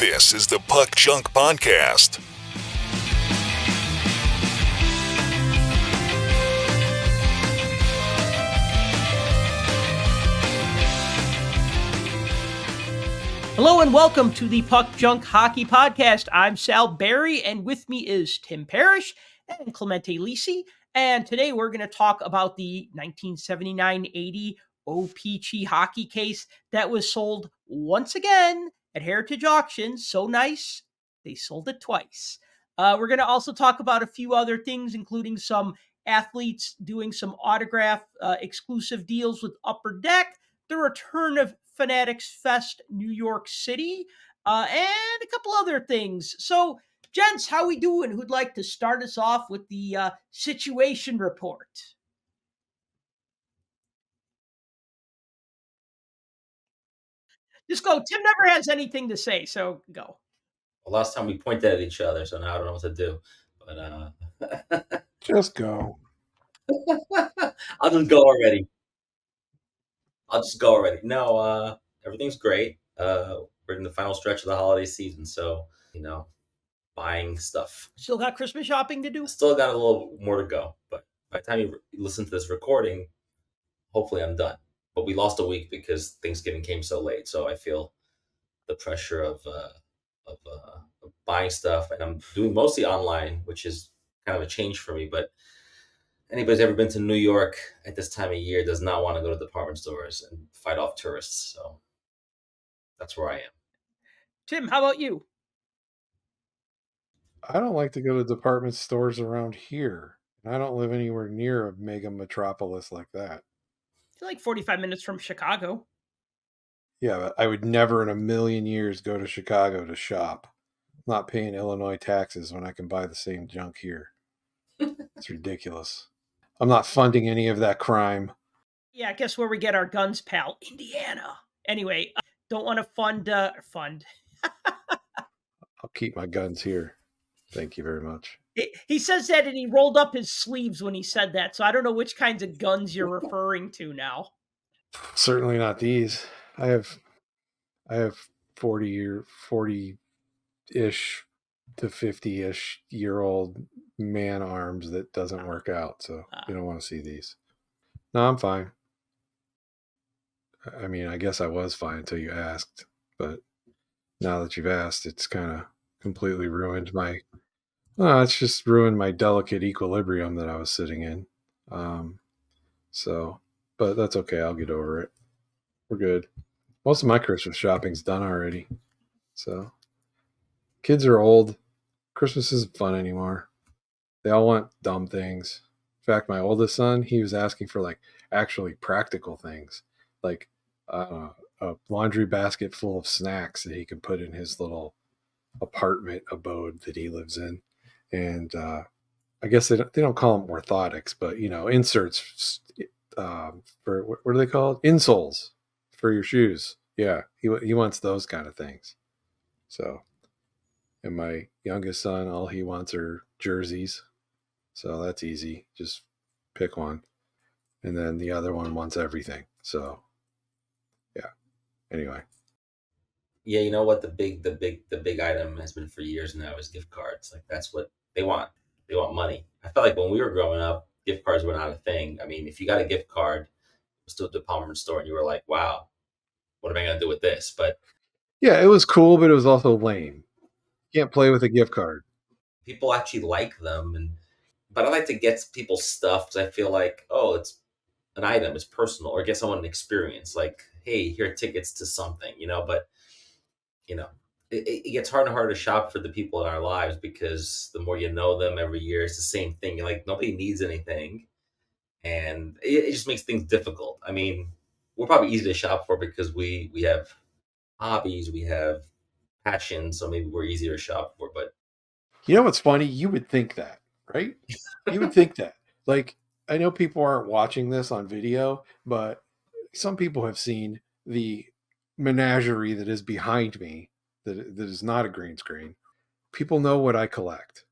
This is the Puck Junk Podcast. Hello and welcome to the Puck Junk Hockey Podcast. I'm Sal Berry, and with me is Tim Parrish and Clemente Lisi. And today we're going to talk about the 1979-80 O-Pee-Chee Hockey case that was sold once again at Heritage Auctions. So nice, they sold it twice. We're going to also talk about a few other things, including some athletes doing some autograph exclusive deals with Upper Deck, the return of Fanatics Fest New York City, and a couple other things. So, gents, how we doing? Who'd like to start us off with the situation report? Just go. Tim never has anything to say, so go. Well, last time we pointed at each other, so now I don't know what to do. But Just go. I'll just go already. No, everything's great. We're in the final stretch of the holiday season, so buying stuff. Still got Christmas shopping to do? Still got a little more to go, but by the time you listen to this recording, hopefully I'm done. But we lost a week because Thanksgiving came so late, so I feel the pressure of buying stuff, and I'm doing mostly online, which is kind of a change for me. But anybody's ever been to New York at this time of year does not want to go to department stores and fight off tourists. So that's where I am. Tim, how about you? I don't like to go to department stores around here. I don't live anywhere near a mega metropolis like that. You're like 45 minutes from Chicago. Yeah, but I would never in a million years go to Chicago to shop. I'm not paying Illinois taxes when I can buy the same junk here. It's ridiculous. I'm not funding any of that crime. Yeah, guess where we get our guns, pal? Indiana. Anyway, don't want to fund. I'll keep my guns here. Thank you very much. He says that, and he rolled up his sleeves when he said that. So I don't know which kinds of guns you're referring to now. Certainly not these. I have 40-ish to 50-ish year old man arms that doesn't work out, so you don't want to see these. No, I'm fine. I mean, I guess I was fine until you asked, but now that you've asked, it's kind of completely ruined it's just ruined my delicate equilibrium that I was sitting in. But that's okay. I'll get over it. We're good. Most of my Christmas shopping's done already. So kids are old. Christmas isn't fun anymore. They all want dumb things. In fact, my oldest son, he was asking for like actually practical things, like a laundry basket full of snacks that he can put in his little apartment abode that he lives in. And I guess they don't call them orthotics, but inserts for what are they called? Insoles for your shoes. Yeah, he wants those kind of things. So, and my youngest son, all he wants are jerseys. So that's easy. Just pick one. And then the other one wants everything. So, yeah. Anyway. Yeah, you know what the big item has been for years now is gift cards. Like that's what they want. They want money. I felt like when we were growing up, gift cards were not a thing. I mean, if you got a gift card, it was to a department store, and you were like, "Wow, what am I going to do with this?" But yeah, it was cool, but it was also lame. You can't play with a gift card. People actually like them, but I like to get people stuff because I feel like, oh, it's an item, it's personal, or get someone an experience. Like, hey, here are tickets to something, But it gets harder and harder to shop for the people in our lives because the more you know them every year, it's the same thing. You're like, nobody needs anything. And it just makes things difficult. I mean, we're probably easy to shop for because we have hobbies, we have passions, so maybe we're easier to shop for. But you know what's funny? You would think that, right? You would think that. Like, I know people aren't watching this on video, but some people have seen the menagerie that is behind me that is not a green screen. People know what I collect,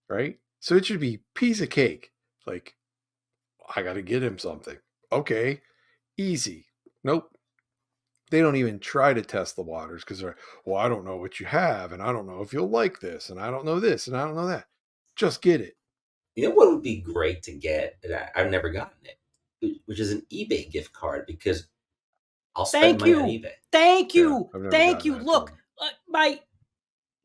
right? So it should be piece of cake. Like, I got to get him something. Okay, easy. Nope. they don't even try to test the waters because they're, well, I don't know what you have, and I don't know if you'll like this, and I don't know this, and I don't know that. Just get it. You know what would be great to get? I've never gotten it, which is an eBay gift card because I'll spend money on eBay. Thank you. I've never Thank gotten you. that Look, from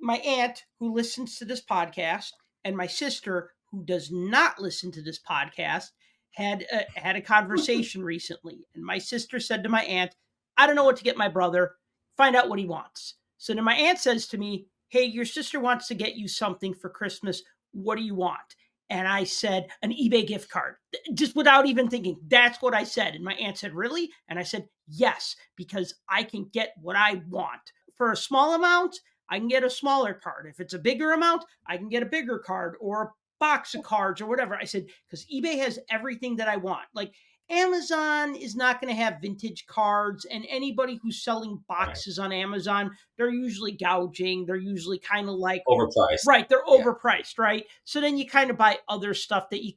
my aunt who listens to this podcast and my sister who does not listen to this podcast had a conversation recently, and my sister said to my aunt, "I don't know what to get my brother. Find out what he wants." So then my aunt says to me, "Hey, your sister wants to get you something for Christmas. What do you want?" And I said, "An eBay gift card," just without even thinking. That's what I said. And my aunt said, "Really?" And I said, "Yes, because I can get what I want. For a small amount, I can get a smaller card. If it's a bigger amount, I can get a bigger card or a box of cards or whatever." I said, because eBay has everything that I want. Like Amazon is not going to have vintage cards, and anybody who's selling boxes on Amazon, they're usually gouging. They're usually kind of like Overpriced. right. They're overpriced, right? So then you kind of buy other stuff that you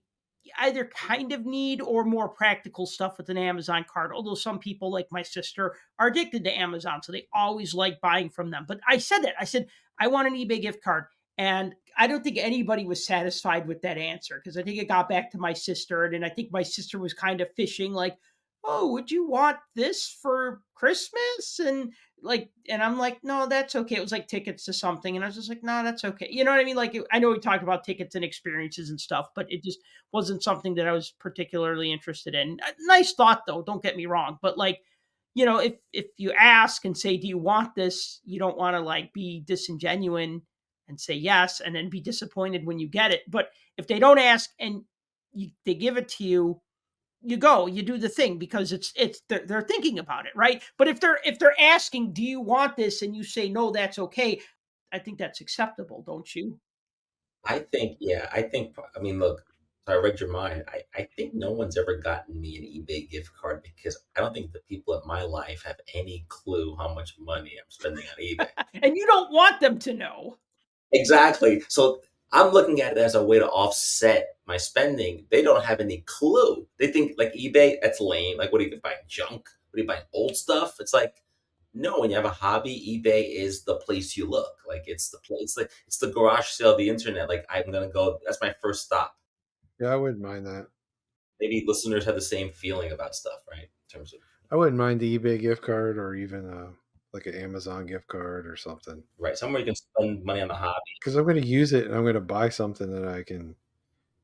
either kind of need or more practical stuff with an Amazon card. Although some people like my sister are addicted to Amazon, so they always like buying from them. But I said that. I said, I want an eBay gift card. And I don't think anybody was satisfied with that answer because I think it got back to my sister. And I think my sister was kind of fishing like, "Oh, would you want this for Christmas?" And I'm like, "No, that's okay." It was like tickets to something. And I was just like, "No, that's okay." You know what I mean? Like, I know we talked about tickets and experiences and stuff, but it just wasn't something that I was particularly interested in. Nice thought though. Don't get me wrong. But like, if you ask and say, "Do you want this?" You don't want to like be disingenuous and say yes and then be disappointed when you get it. But if they don't ask and they give it to you, you go, you do the thing because they're thinking about it, right? But if they're asking, "Do you want this?" and you say no, that's okay. I think that's acceptable, don't you? I think, yeah, I mean, look, I read your mind. I think no one's ever gotten me an eBay gift card because I don't think the people in my life have any clue how much money I'm spending on eBay. And you don't want them to know. Exactly. So I'm looking at it as a way to offset my spending. They don't have any clue. They think like eBay, that's lame. Like, what are you buying? Junk? What are you buying? Old stuff? It's like, no, when you have a hobby, eBay is the place you look. Like it's the place, like it's the garage sale of the internet. Like I'm gonna go, that's my first stop. Yeah, I wouldn't mind that. Maybe listeners have the same feeling about stuff, right? In terms of I wouldn't mind the eBay gift card or even like an Amazon gift card or something. right, somewhere you can spend money on the hobby. Because I'm going to use it and I'm going to buy something that I can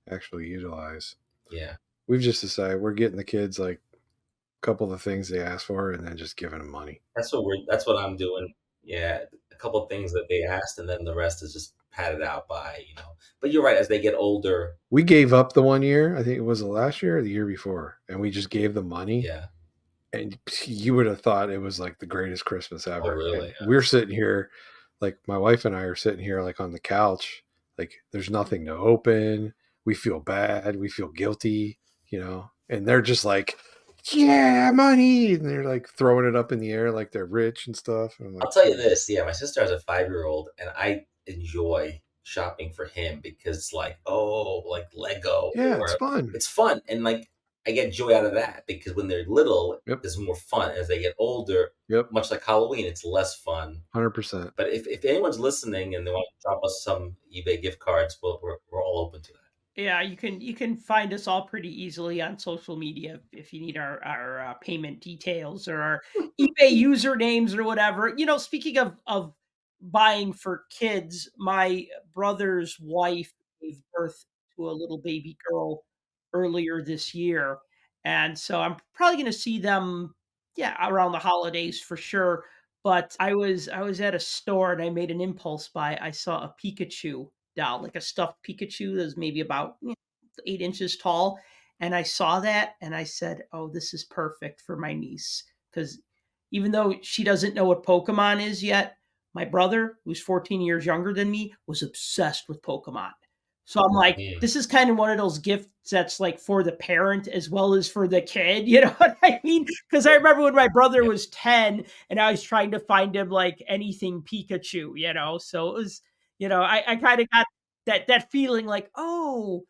actually utilize. Yeah. We've just decided we're getting the kids like a couple of the things they asked for and then just giving them money. That's what I'm doing. Yeah. A couple of things that they asked and then the rest is just padded out by, But you're right, as they get older. We gave up the one year, I think it was the last year or the year before, and we just gave them money. Yeah. And you would have thought it was like the greatest Christmas ever. Oh, really? Yeah. We're sitting here, like my wife and I are sitting here like on the couch, like there's nothing to open. We feel bad. We feel guilty, and they're just like, "Yeah, money." And they're like throwing it up in the air like they're rich and stuff. And I'm like, I'll tell you this. Yeah, my sister has a 5-year-old and I enjoy shopping for him because it's like, oh, like Lego. yeah, it's fun. It's fun. And like, I get joy out of that because when they're little, Yep. it's more fun. As they get older, Yep. much like Halloween, it's less fun. 100%. But if anyone's listening and they want to drop us some eBay gift cards, we're all open to that. Yeah, you can find us all pretty easily on social media if you need our payment details or our eBay usernames or whatever. Speaking of buying for kids, my brother's wife gave birth to a little baby girl earlier this year, and so I'm probably going to see them, yeah, around the holidays for sure. But I was at a store and I made an impulse buy. I saw a Pikachu doll, like a stuffed Pikachu that's maybe about 8 inches tall. And I saw that and I said, "Oh, this is perfect for my niece." Because even though she doesn't know what Pokemon is yet, my brother, who's 14 years younger than me, was obsessed with Pokemon. So I'm like, this is kind of one of those gifts that's like for the parent as well as for the kid. You know what I mean? Because I remember when my brother was 10 and I was trying to find him like anything Pikachu, So it was, I kind of got that feeling like, oh,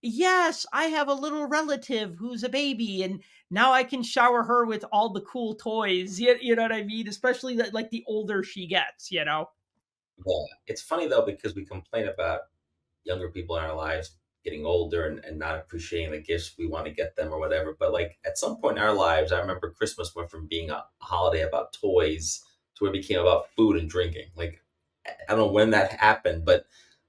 yes, I have a little relative who's a baby, and now I can shower her with all the cool toys. You know what I mean? Especially like the older she gets, you know? Yeah. It's funny though because we complain about younger people in our lives getting older and not appreciating the gifts we want to get them or whatever. But like at some point in our lives, I remember Christmas went from being a holiday about toys to where it became about food and drinking. Like I don't know when that happened, but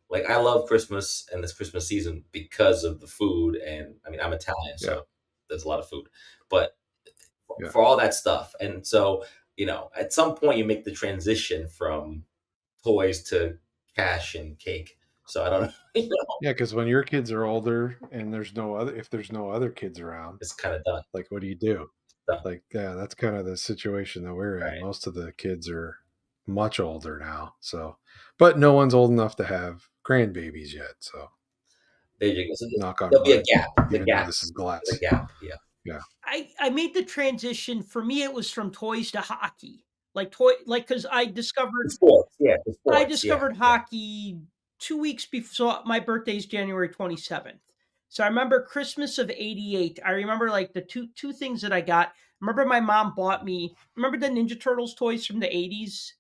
like I love Christmas and this Christmas season because of the food. And I mean, I'm Italian, Yeah, so there's a lot of food, but yeah, for all that stuff. And so, at some point you make the transition from toys to cash and cake. So I don't know. yeah. Because when your kids are older and if there's no other kids around, It's kind of done. like what do you do? Done. Like, yeah, that's kind of the situation that we're in. Right. Most of the kids are much older now, so but no one's old enough to have grandbabies yet. So There you go. So knock on there'll be a wood. gap. The Even though gap. this is The glass, gap. Yeah. yeah. I made the transition. For me, it was from toys to hockey. Because The sports. Yeah. The I sports. Yeah. discovered Yeah. hockey 2 weeks before. So my birthday is January 27th. So I remember Christmas of '88. I remember like the two things that I got. I remember my mom bought me. Remember the Ninja Turtles toys from the '80s?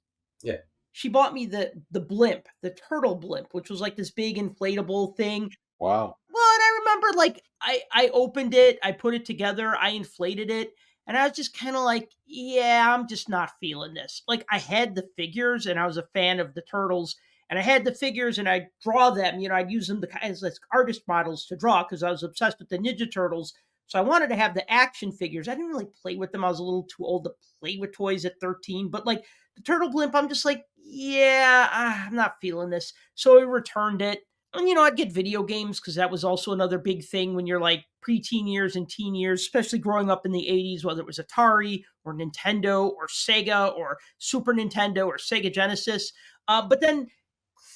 Yeah. She bought me the blimp, the turtle blimp, which was like this big inflatable thing. Wow. Well, and I remember like I opened it, I put it together, I inflated it, and I was just kind of like, yeah, I'm just not feeling this. Like I had the figures and I was a fan of the turtles and I had the figures and I'd draw them, I'd use them as artist models to draw because I was obsessed with the Ninja Turtles. So I wanted to have the action figures. I didn't really play with them. I was a little too old to play with toys at 13, but like the turtle blimp, I'm just like, yeah, I'm not feeling this. So I returned it. And, I'd get video games because that was also another big thing when you're like preteen years and teen years, especially growing up in the '80s, whether it was Atari or Nintendo or Sega or Super Nintendo or Sega Genesis. But then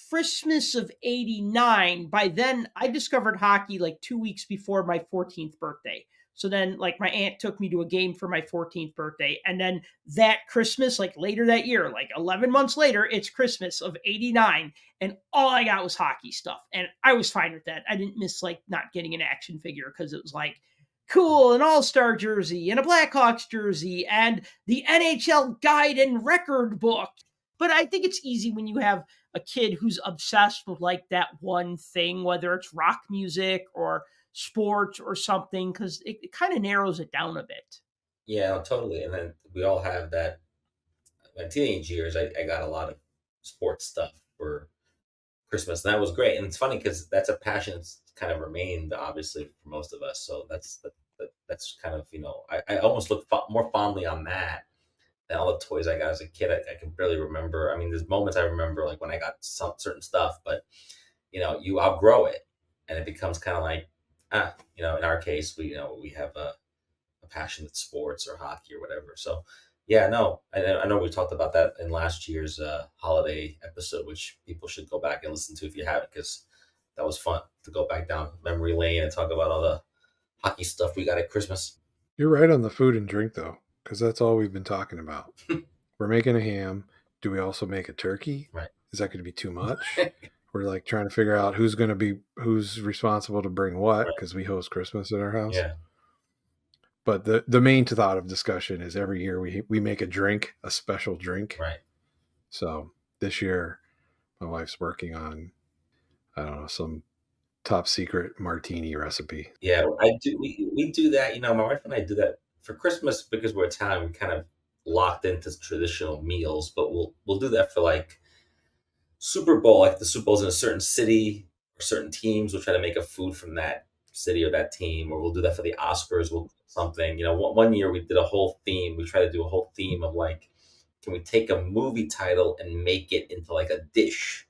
Christmas of '89, by then I discovered hockey like 2 weeks before my 14th birthday. So then, like, my aunt took me to a game for my 14th birthday. And then that Christmas, like later that year, like 11 months later, it's Christmas of '89 and all I got was hockey stuff. And I was fine with that. I didn't miss like not getting an action figure because it was like cool, an all-star jersey and a Blackhawks jersey and the NHL guide and record book. But I think it's easy when you have a kid who's obsessed with like that one thing, whether it's rock music or sports or something, because it kind of narrows it down a bit. Yeah. No, totally. And then we all have that. In my teenage years, I got a lot of sports stuff for Christmas, and that was great. And it's funny because that's a passion that's kind of remained, obviously, for most of us. So that's kind of I almost look more fondly on that than all the toys I got as a kid. I can barely remember. I mean, there's moments I remember like when I got some certain stuff, but you outgrow it, and it becomes kind of like in our case, we have a passion that's sports or hockey or whatever. So yeah, no, I know we talked about that in last year's holiday episode, which people should go back and listen to if you haven't, because that was fun to go back down memory lane and talk about all the hockey stuff we got at Christmas. You're right on the food and drink though, because that's all we've been talking about. We're making a ham. Do we also make a turkey? Right. Is that going to be too much? We're like trying to figure out who's responsible to bring what, Right. because we host Christmas at our house. Yeah. But the main thought of discussion is every year we make a special drink. Right. So this year, my wife's working on, I don't know, some top secret martini recipe. Yeah, I do. We do that. My wife and I do that for Christmas because we're Italian. We kind of locked into traditional meals, but we'll do that for like Super Bowl. Like the Super Bowl's in a certain city or certain teams. We'll try to make a food from that city or that team, or we'll do that for the Oscars. We'll do something. One year we did a whole theme. We tried to do a whole theme of like, can we take a movie title and make it into like a dish?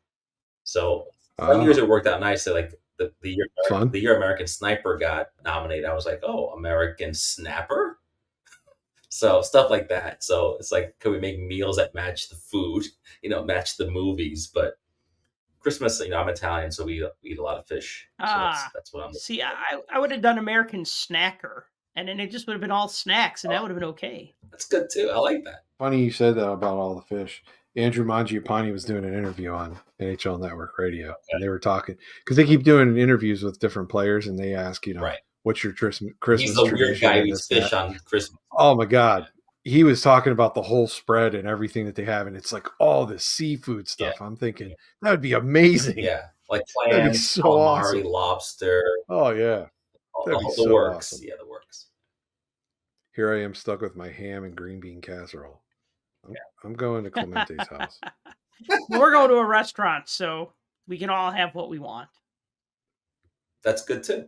So some years it worked out nicely. Like Fun. the year American Sniper got nominated, I was like, oh, American Snapper. So stuff like that. So it's like, can we make meals that match the food, match the movies? But Christmas, I'm Italian, so we eat a lot of fish. So that's what I'm. See, I would have done American Snacker, and then it just would have been all snacks, and that would have been okay. That's good too. I like that. Funny you said that about all the fish. Andrew Mangiapane was doing an interview on NHL Network Radio, and they were talking because they keep doing interviews with different players, and they ask, Right. what's your Christmas He's the weird tradition? guy who and eats this, fish that. on Christmas. Oh my God. He was talking about the whole spread and everything that they have, and it's like all this seafood stuff. Yeah. I'm thinking that would be amazing. Yeah, like That'd be clams, so calamari, awesome. lobster. Oh yeah, that'd be The so works. awesome. Yeah, the works. Here I am stuck with my ham and green bean casserole. I'm going to Clemente's house. We're going to a restaurant, so we can all have what we want. That's good too.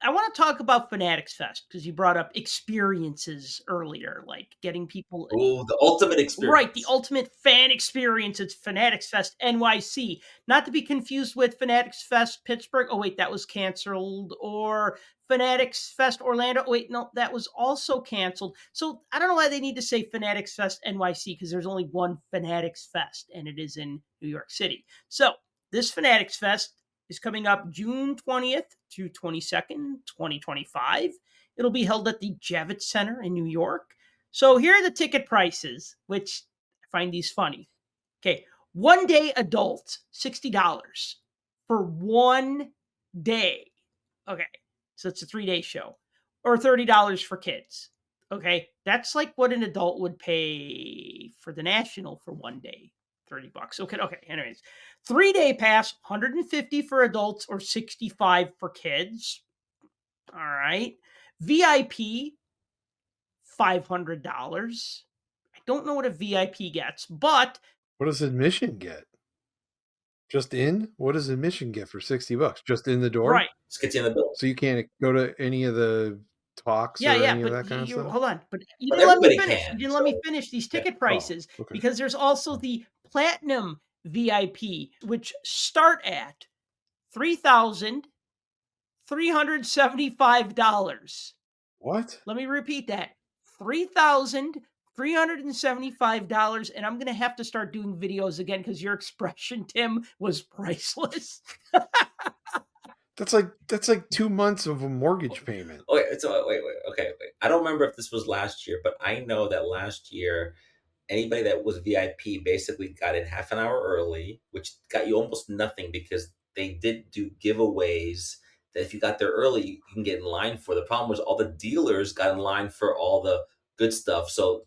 I want to talk about Fanatics Fest because you brought up experiences earlier, like getting people. Oh, the ultimate experience. Right, the ultimate fan experience. It's Fanatics Fest NYC. Not to be confused with Fanatics Fest Pittsburgh. Oh, wait, that was canceled. Or Fanatics Fest Orlando. Oh, wait, no, that was also canceled. So I don't know why they need to say Fanatics Fest NYC because there's only one Fanatics Fest, and it is in New York City. So this Fanatics Fest is coming up June 20th to 22nd, 2025. It'll be held at the Javits Center in New York. So here are the ticket prices, which I find these funny. Okay, 1 day adult, $60 for 1 day. Okay, so it's a 3-day show. Or $30 for kids. Okay, that's like what an adult would pay for the National for 1 day. $30. Okay, anyways. 3-day pass, $150 for adults or $65 for kids. All right. VIP, $500. I don't know what a VIP gets, but what does admission get? Just in? What does admission get for $60? Just in the door? Right. Just gets you in the building. So you can't go to any of the talks or any of that kind of stuff? Hold on. But you But didn't let me everybody finish. can, You didn't let me finish these ticket prices okay. because there's also the Platinum VIP, which start at $3,375. What? Let me repeat that. $3,375, and I'm going to have to start doing videos again because your expression, Tim, was priceless. That's like 2 months of a mortgage payment. Okay, so wait. I don't remember if this was last year, but I know that last year, anybody that was VIP basically got in half an hour early, which got you almost nothing because they did do giveaways that if you got there early, you can get in line for. The problem was all the dealers got in line for all the good stuff, so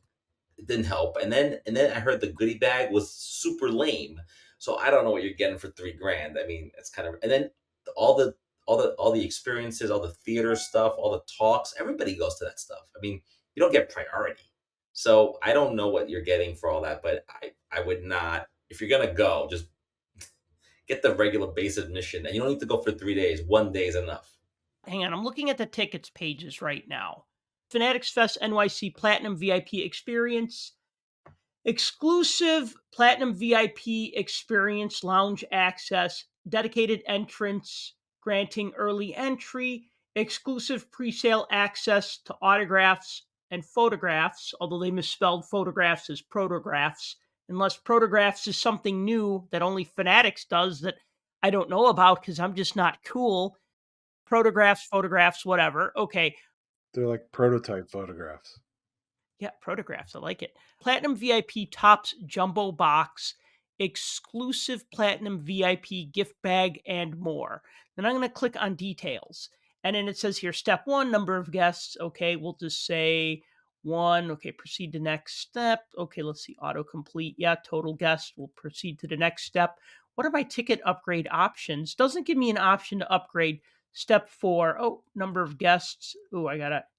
it didn't help. And then I heard the goodie bag was super lame. So I don't know what you're getting for $3,000. I mean, it's kind of, and then all the experiences, all the theater stuff, all the talks, everybody goes to that stuff. I mean, you don't get priority. So I don't know what you're getting for all that, but I would not, if you're going to go, just get the regular base admission. And you don't need to go for 3 days. 1 day is enough. Hang on, I'm looking at the tickets pages right now. Fanatics Fest NYC Platinum VIP Experience. Exclusive Platinum VIP Experience Lounge Access. Dedicated entrance granting early entry. Exclusive pre-sale access to autographs and photographs, although they misspelled photographs as protographs, unless protographs is something new that only Fanatics does that I don't know about because I'm just not cool. Protographs, photographs, whatever. Okay. They're like prototype photographs. Yeah, protographs. I like it. Platinum VIP Tops Jumbo Box, exclusive Platinum VIP gift bag, and more. Then I'm going to click on details. And then it says here, step 1, number of guests. Okay, we'll just say 1. Okay, proceed to next step. Okay, let's see, autocomplete. Yeah, total guest. We'll proceed to the next step. What are my ticket upgrade options? Doesn't give me an option to upgrade. Step 4, number of guests.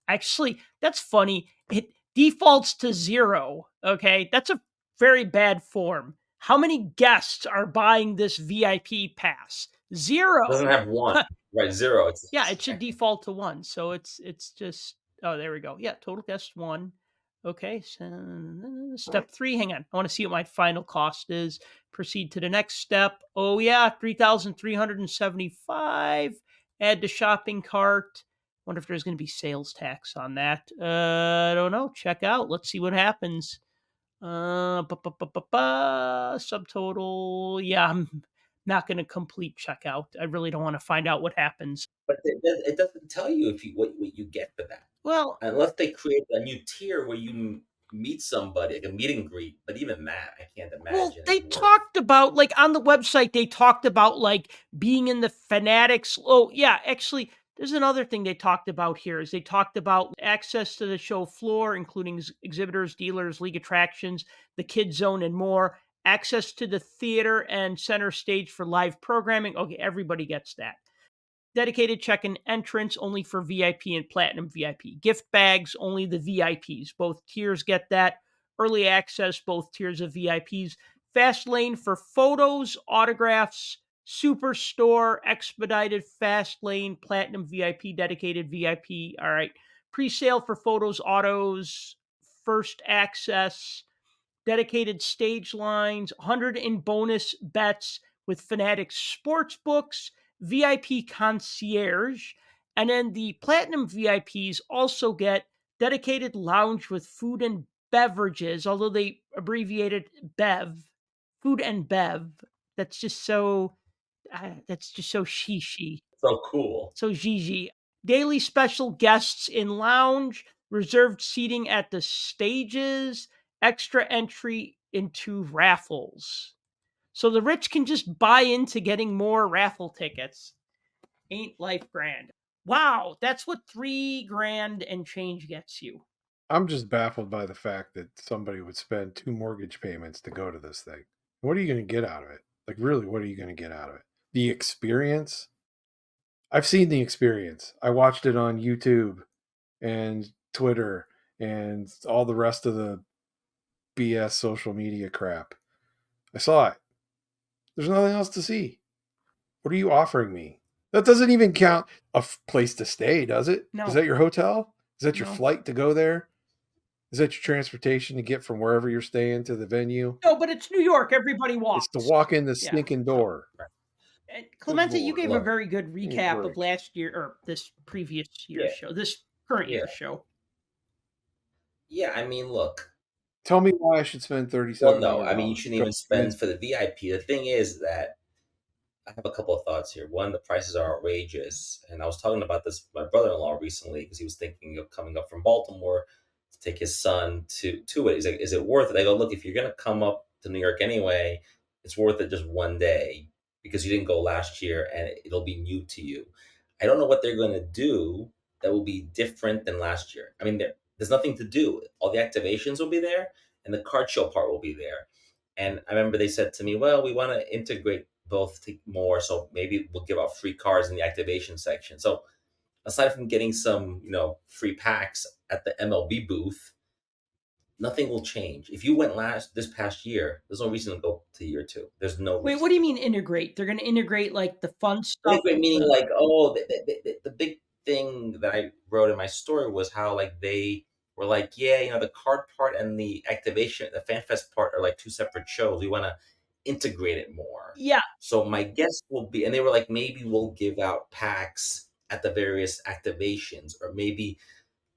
Actually, that's funny. It defaults to 0. Okay, that's a very bad form. How many guests are buying this VIP pass? 0. It doesn't have 1. Right, 0. It should default to 1. So it's just, there we go. Yeah, total guests 1. Okay, so step 3, hang on. I want to see what my final cost is. Proceed to the next step. Oh yeah, $3,375. Add to shopping cart. Wonder if there's going to be sales tax on that. I don't know. Check out. Let's see what happens. Subtotal. Yeah, I'm not going to complete checkout. I really don't want to find out what happens. But it doesn't tell you what you get for that. Well, unless they create a new tier where you meet somebody, like a meet and greet. But even that, I can't imagine. Well, is they worth- talked about, like, on the website, they talked about, like, being in the Fanatics. Oh, yeah, actually, there's another thing they talked about here is they talked about access to the show floor, including exhibitors, dealers, league attractions, the kid zone, and more. Access to the theater and center stage for live programming. Okay, everybody gets that. Dedicated check-in entrance only for VIP and Platinum VIP. Gift bags, only the VIPs. Both tiers get that. Early access, both tiers of VIPs. Fast lane for photos, autographs, Superstore, expedited fast lane, Platinum VIP, dedicated VIP. All right. Pre-sale for photos, autos, first access, dedicated stage lines, 100 in bonus bets with Fanatics sports books, VIP concierge, and then the platinum VIPs also get dedicated lounge with food and beverages, although they abbreviated bev, food and bev. That's just so shishi. So cool. So Gigi. Daily special guests in lounge, reserved seating at the stages, extra entry into raffles. So the rich can just buy into getting more raffle tickets. Ain't life grand? Wow, that's what $3,000 and change gets you. I'm just baffled by the fact that somebody would spend 2 mortgage payments to go to this thing. What are you going to get out of it? Like, really, what are you going to get out of it? The experience? I've seen the experience. I watched it on YouTube and Twitter and all the rest of the BS social media crap. I saw it. There's nothing else to see. What are you offering me? That doesn't even count a place to stay, does it? No. Is that your hotel? Is that your No. flight to go there? Is that your transportation to get from wherever you're staying to the venue? No, but it's New York. Everybody walks. It's to walk in the stinking door. And Clemente, you gave a Look, very good recap of break. last year or this previous year's show, this current year's show. Yeah, I mean, look. Tell me why I should spend $37. Well, no, I mean, you shouldn't even spend for the VIP. The thing is that I have a couple of thoughts here. One, the prices are outrageous. And I was talking about this with my brother-in-law recently because he was thinking of coming up from Baltimore to take his son to it. He's like, is it worth it? I go, look, if you're going to come up to New York anyway, it's worth it just one day because you didn't go last year and it'll be new to you. I don't know what they're going to do that will be different than last year. I mean, there's nothing to do. All the activations will be there and the card show part will be there. And I remember they said to me, well, we want to integrate both more, so maybe we'll give out free cards in the activation section. So aside from getting some, free packs at the MLB booth, nothing will change. If you went this past year, there's no reason to go to year 2. There's no reason. Wait, what do you mean integrate? They're going to integrate like the fun stuff? Integrate meaning like, the big thing that I wrote in my story was how like they were like, yeah, the card part and the activation, the FanFest part are like 2 separate shows. We want to integrate it more. Yeah. So my guess will be, and they were like, maybe we'll give out packs at the various activations, or maybe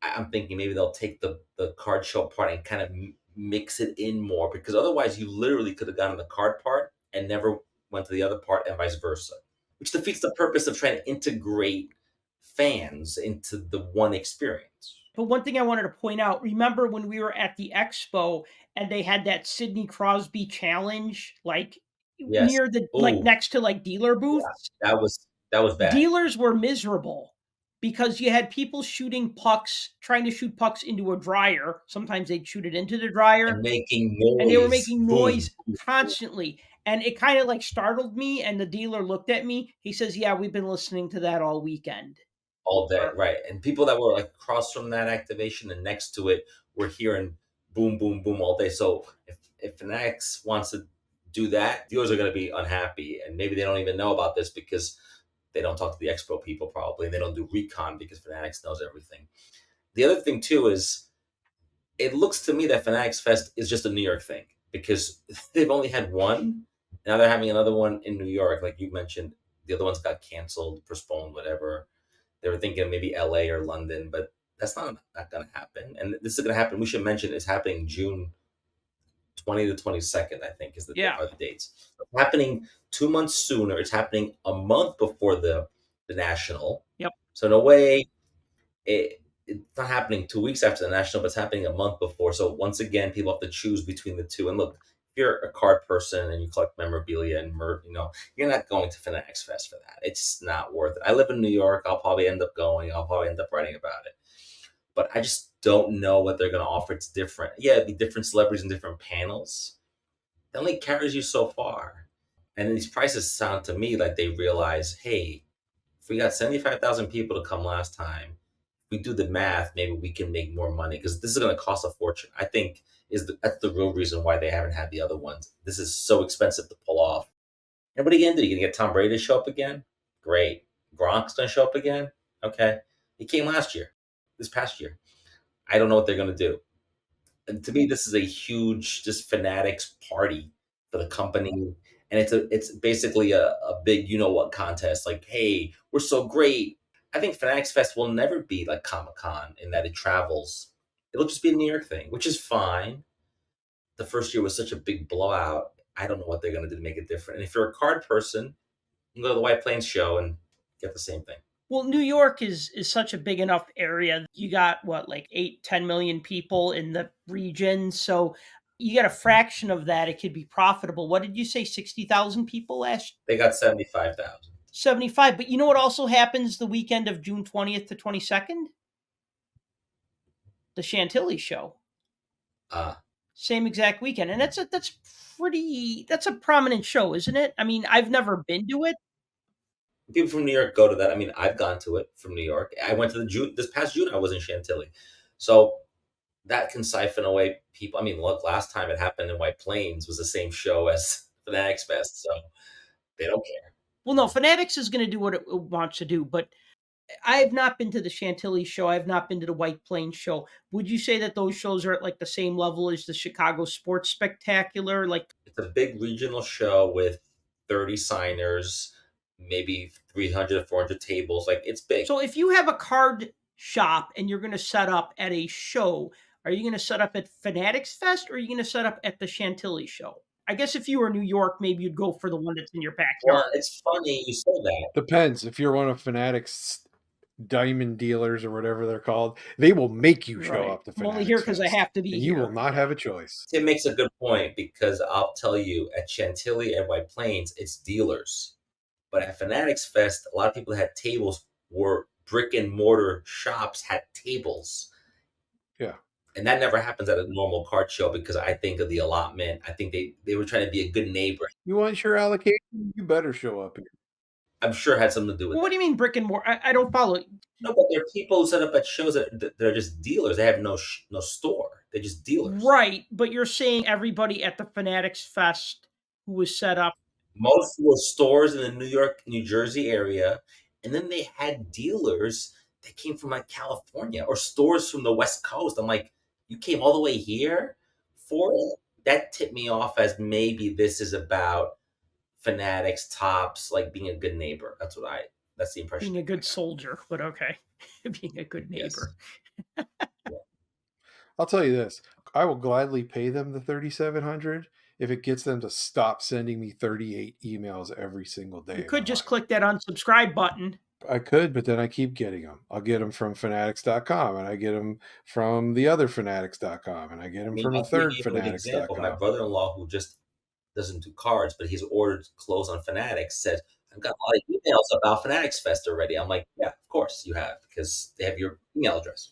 I'm thinking maybe they'll take the card show part and kind of mix it in more, because otherwise you literally could have gotten the card part and never went to the other part and vice versa, which defeats the purpose of trying to integrate fans into the one experience. But one thing I wanted to point out, remember when we were at the expo and they had that Sidney Crosby challenge, like near the like next to like dealer booths? Yeah, that was bad. Dealers were miserable because you had people trying to shoot pucks into a dryer. Sometimes they'd shoot it into the dryer. And making noise. And they were making noise constantly. And it kind of like startled me. And the dealer looked at me. He says, yeah, we've been listening to that all weekend. All day, right. And people that were like across from that activation and next to it were hearing boom, boom, boom all day. So if Fanatics wants to do that, dealers are going to be unhappy. And maybe they don't even know about this because they don't talk to the expo people probably. And they don't do recon because Fanatics knows everything. The other thing too is it looks to me that Fanatics Fest is just a New York thing because they've only had one. Now they're having another one in New York. Like you mentioned, the other ones got canceled, postponed, whatever. They were thinking maybe LA or London, but that's not going to happen. And this is going to happen. We should mention it's happening June 20 to 22nd, I think, are the dates. It's happening 2 months sooner. It's happening a month before the national. Yep. So in a way, it it's not happening 2 weeks after the national, but it's happening a month before. So once again, people have to choose between the two. And look, if you're a card person and you collect memorabilia and you're not going to Fanatics Fest for that. It's not worth it. I live in New York. I'll probably end up going. I'll probably end up writing about it. But I just don't know what they're going to offer. It's different. Yeah, it'd be different celebrities and different panels. It only carries you so far. And these prices sound to me like they realize, hey, if we got 75,000 people to come last time, if we do the math, maybe we can make more money because this is going to cost a fortune. I think that's the real reason why they haven't had the other ones. This is so expensive to pull off. And what are you going to do? You're going to get Tom Brady to show up again? Great. Gronk's going to show up again? Okay. He came this past year. I don't know what they're going to do. And to me, this is a huge just fanatics party for the company. And it's basically a big what contest. Like, hey, we're so great. I think Fanatics Fest will never be like Comic-Con in that it travels. It'll just be a New York thing, which is fine. The first year was such a big blowout. I don't know what they're going to do to make it different. And if you're a card person, you can go to the White Plains show and get the same thing. Well, New York is such a big enough area. You got like 8-10 million people in the region. So you get a fraction of that. It could be profitable. What did you say? 60,000 people last? They got 75,000. 75. But you know what also happens the weekend of June 20th to 22nd? The Chantilly show. Same exact weekend. And that's a prominent show, isn't it? I mean, I've never been to it. People from New York go to that. I mean, I've gone to it from New York. I went to this past June. I was in Chantilly. So that can siphon away people. I mean, look, last time it happened in White Plains was the same show as Fanatics Fest. So they don't care. Well, no, Fanatics is going to do what it wants to do, but I have not been to the Chantilly show. I have not been to the White Plains show. Would you say that those shows are at like the same level as the Chicago Sports Spectacular? Like, it's a big regional show with 30 signers, maybe 300 or 400 tables. Like, it's big. So if you have a card shop and you're going to set up at a show, are you going to set up at Fanatics Fest or are you going to set up at the Chantilly show? I guess if you were New York, maybe you'd go for the one that's in your backyard. Well, it's funny you say that. Depends. If you're one of Fanatics diamond dealers or whatever they're called, they will make you show up to Fanatics. I'm only here because I have to be and here. You will not have a choice. Tim makes a good point because I'll tell you, at Chantilly and White Plains, it's dealers. But at Fanatics Fest, a lot of people that had tables were brick and mortar shops had tables. Yeah. And that never happens at a normal card show because I think of the allotment. I think they were trying to be a good neighbor. You want your allocation? You better show up here. I'm sure it had something to do with What do you mean brick and mortar? I don't follow. No, but there are people who set up at shows that they're just dealers. They have no store. They're just dealers. Right, but you're saying everybody at the Fanatics Fest who was set up. Most were stores in the New York, New Jersey area. And then they had dealers that came from like California or stores from the West Coast. I'm like, you came all the way here for it? That tipped me off as maybe this is about Fanatics, Tops, like being a good neighbor. That's the impression. Being a good soldier, but okay. Being a good neighbor. Yes. Yeah. I'll tell you this. I will gladly pay them the $3,700 if it gets them to stop sending me 38 emails every single day. You could just click that unsubscribe button. I could, but then I keep getting them. I'll get them from fanatics.com and I get them from the other fanatics.com and I get them from the third fanatics.com. My brother-in-law, who just doesn't do cards, but he's ordered clothes on Fanatics, said, I've got a lot of emails about Fanatics Fest already. I'm like, yeah, of course you have, because they have your email address.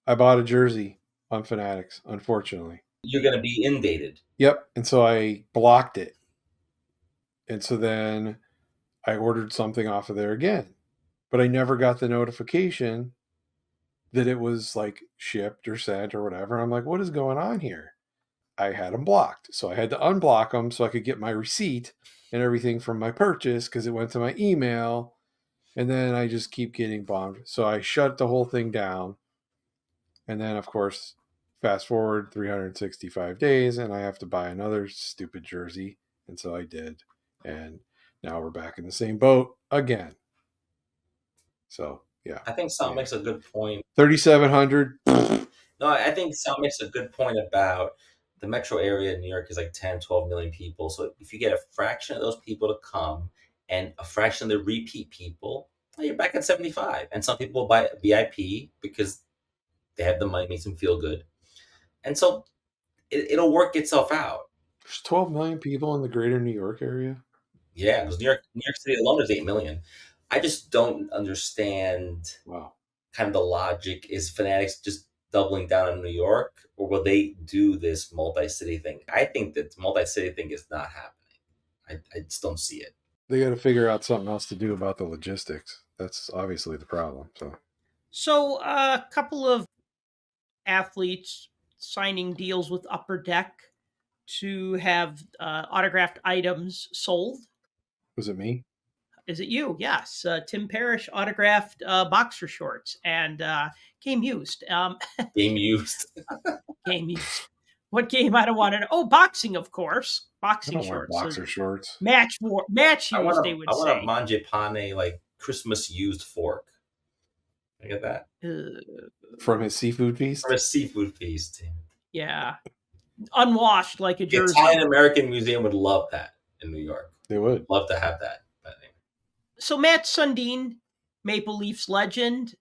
I bought a jersey on Fanatics, unfortunately. You're going to be inundated. Yep. And so I blocked it. And so then I ordered something off of there again. But I never got the notification that it was like shipped or sent or whatever. I'm like, what is going on here? I had them blocked. So I had to unblock them so I could get my receipt and everything from my purchase because it went to my email. And then I just keep getting bombed. So I shut the whole thing down. And then, of course, fast forward 365 days and I have to buy another stupid jersey. And so I did. And now we're back in the same boat again. So, yeah. I think Sal makes a good point. 3,700. No, I think Sal makes a good point about the metro area in New York is like 10, 12 million people. So if you get a fraction of those people to come and a fraction of the repeat people, you're back at 75. And some people will buy VIP because They have the money, makes them feel good. And so it'll work itself out. There's 12 million people in the greater New York area. Yeah, because New York City alone is 8 million. I just don't understand Wow. kind of the logic. Is Fanatics just doubling down in New York, or will they do this multi-city thing? I think that multi-city thing is not happening. I just don't see it. They got to figure out something else to do about the logistics. That's obviously the problem. So a couple of athletes signing deals with Upper Deck to have autographed items sold. Was it me? Is it you? Yes. Tim Parrish autographed boxer shorts and game used. Game used. Game used. What game? I don't want to know. Oh, boxing, of course. I Boxing don't wear shorts. boxer shorts. Match used, they would I want say. a Mangiapane like Christmas used fork. I get that From his seafood feast? from a seafood feast. Yeah. Unwashed like a The jersey. Italian American Museum would love that in New York. They would. Love to have that. But anyway. So Matt Sundin, Maple Leafs legend,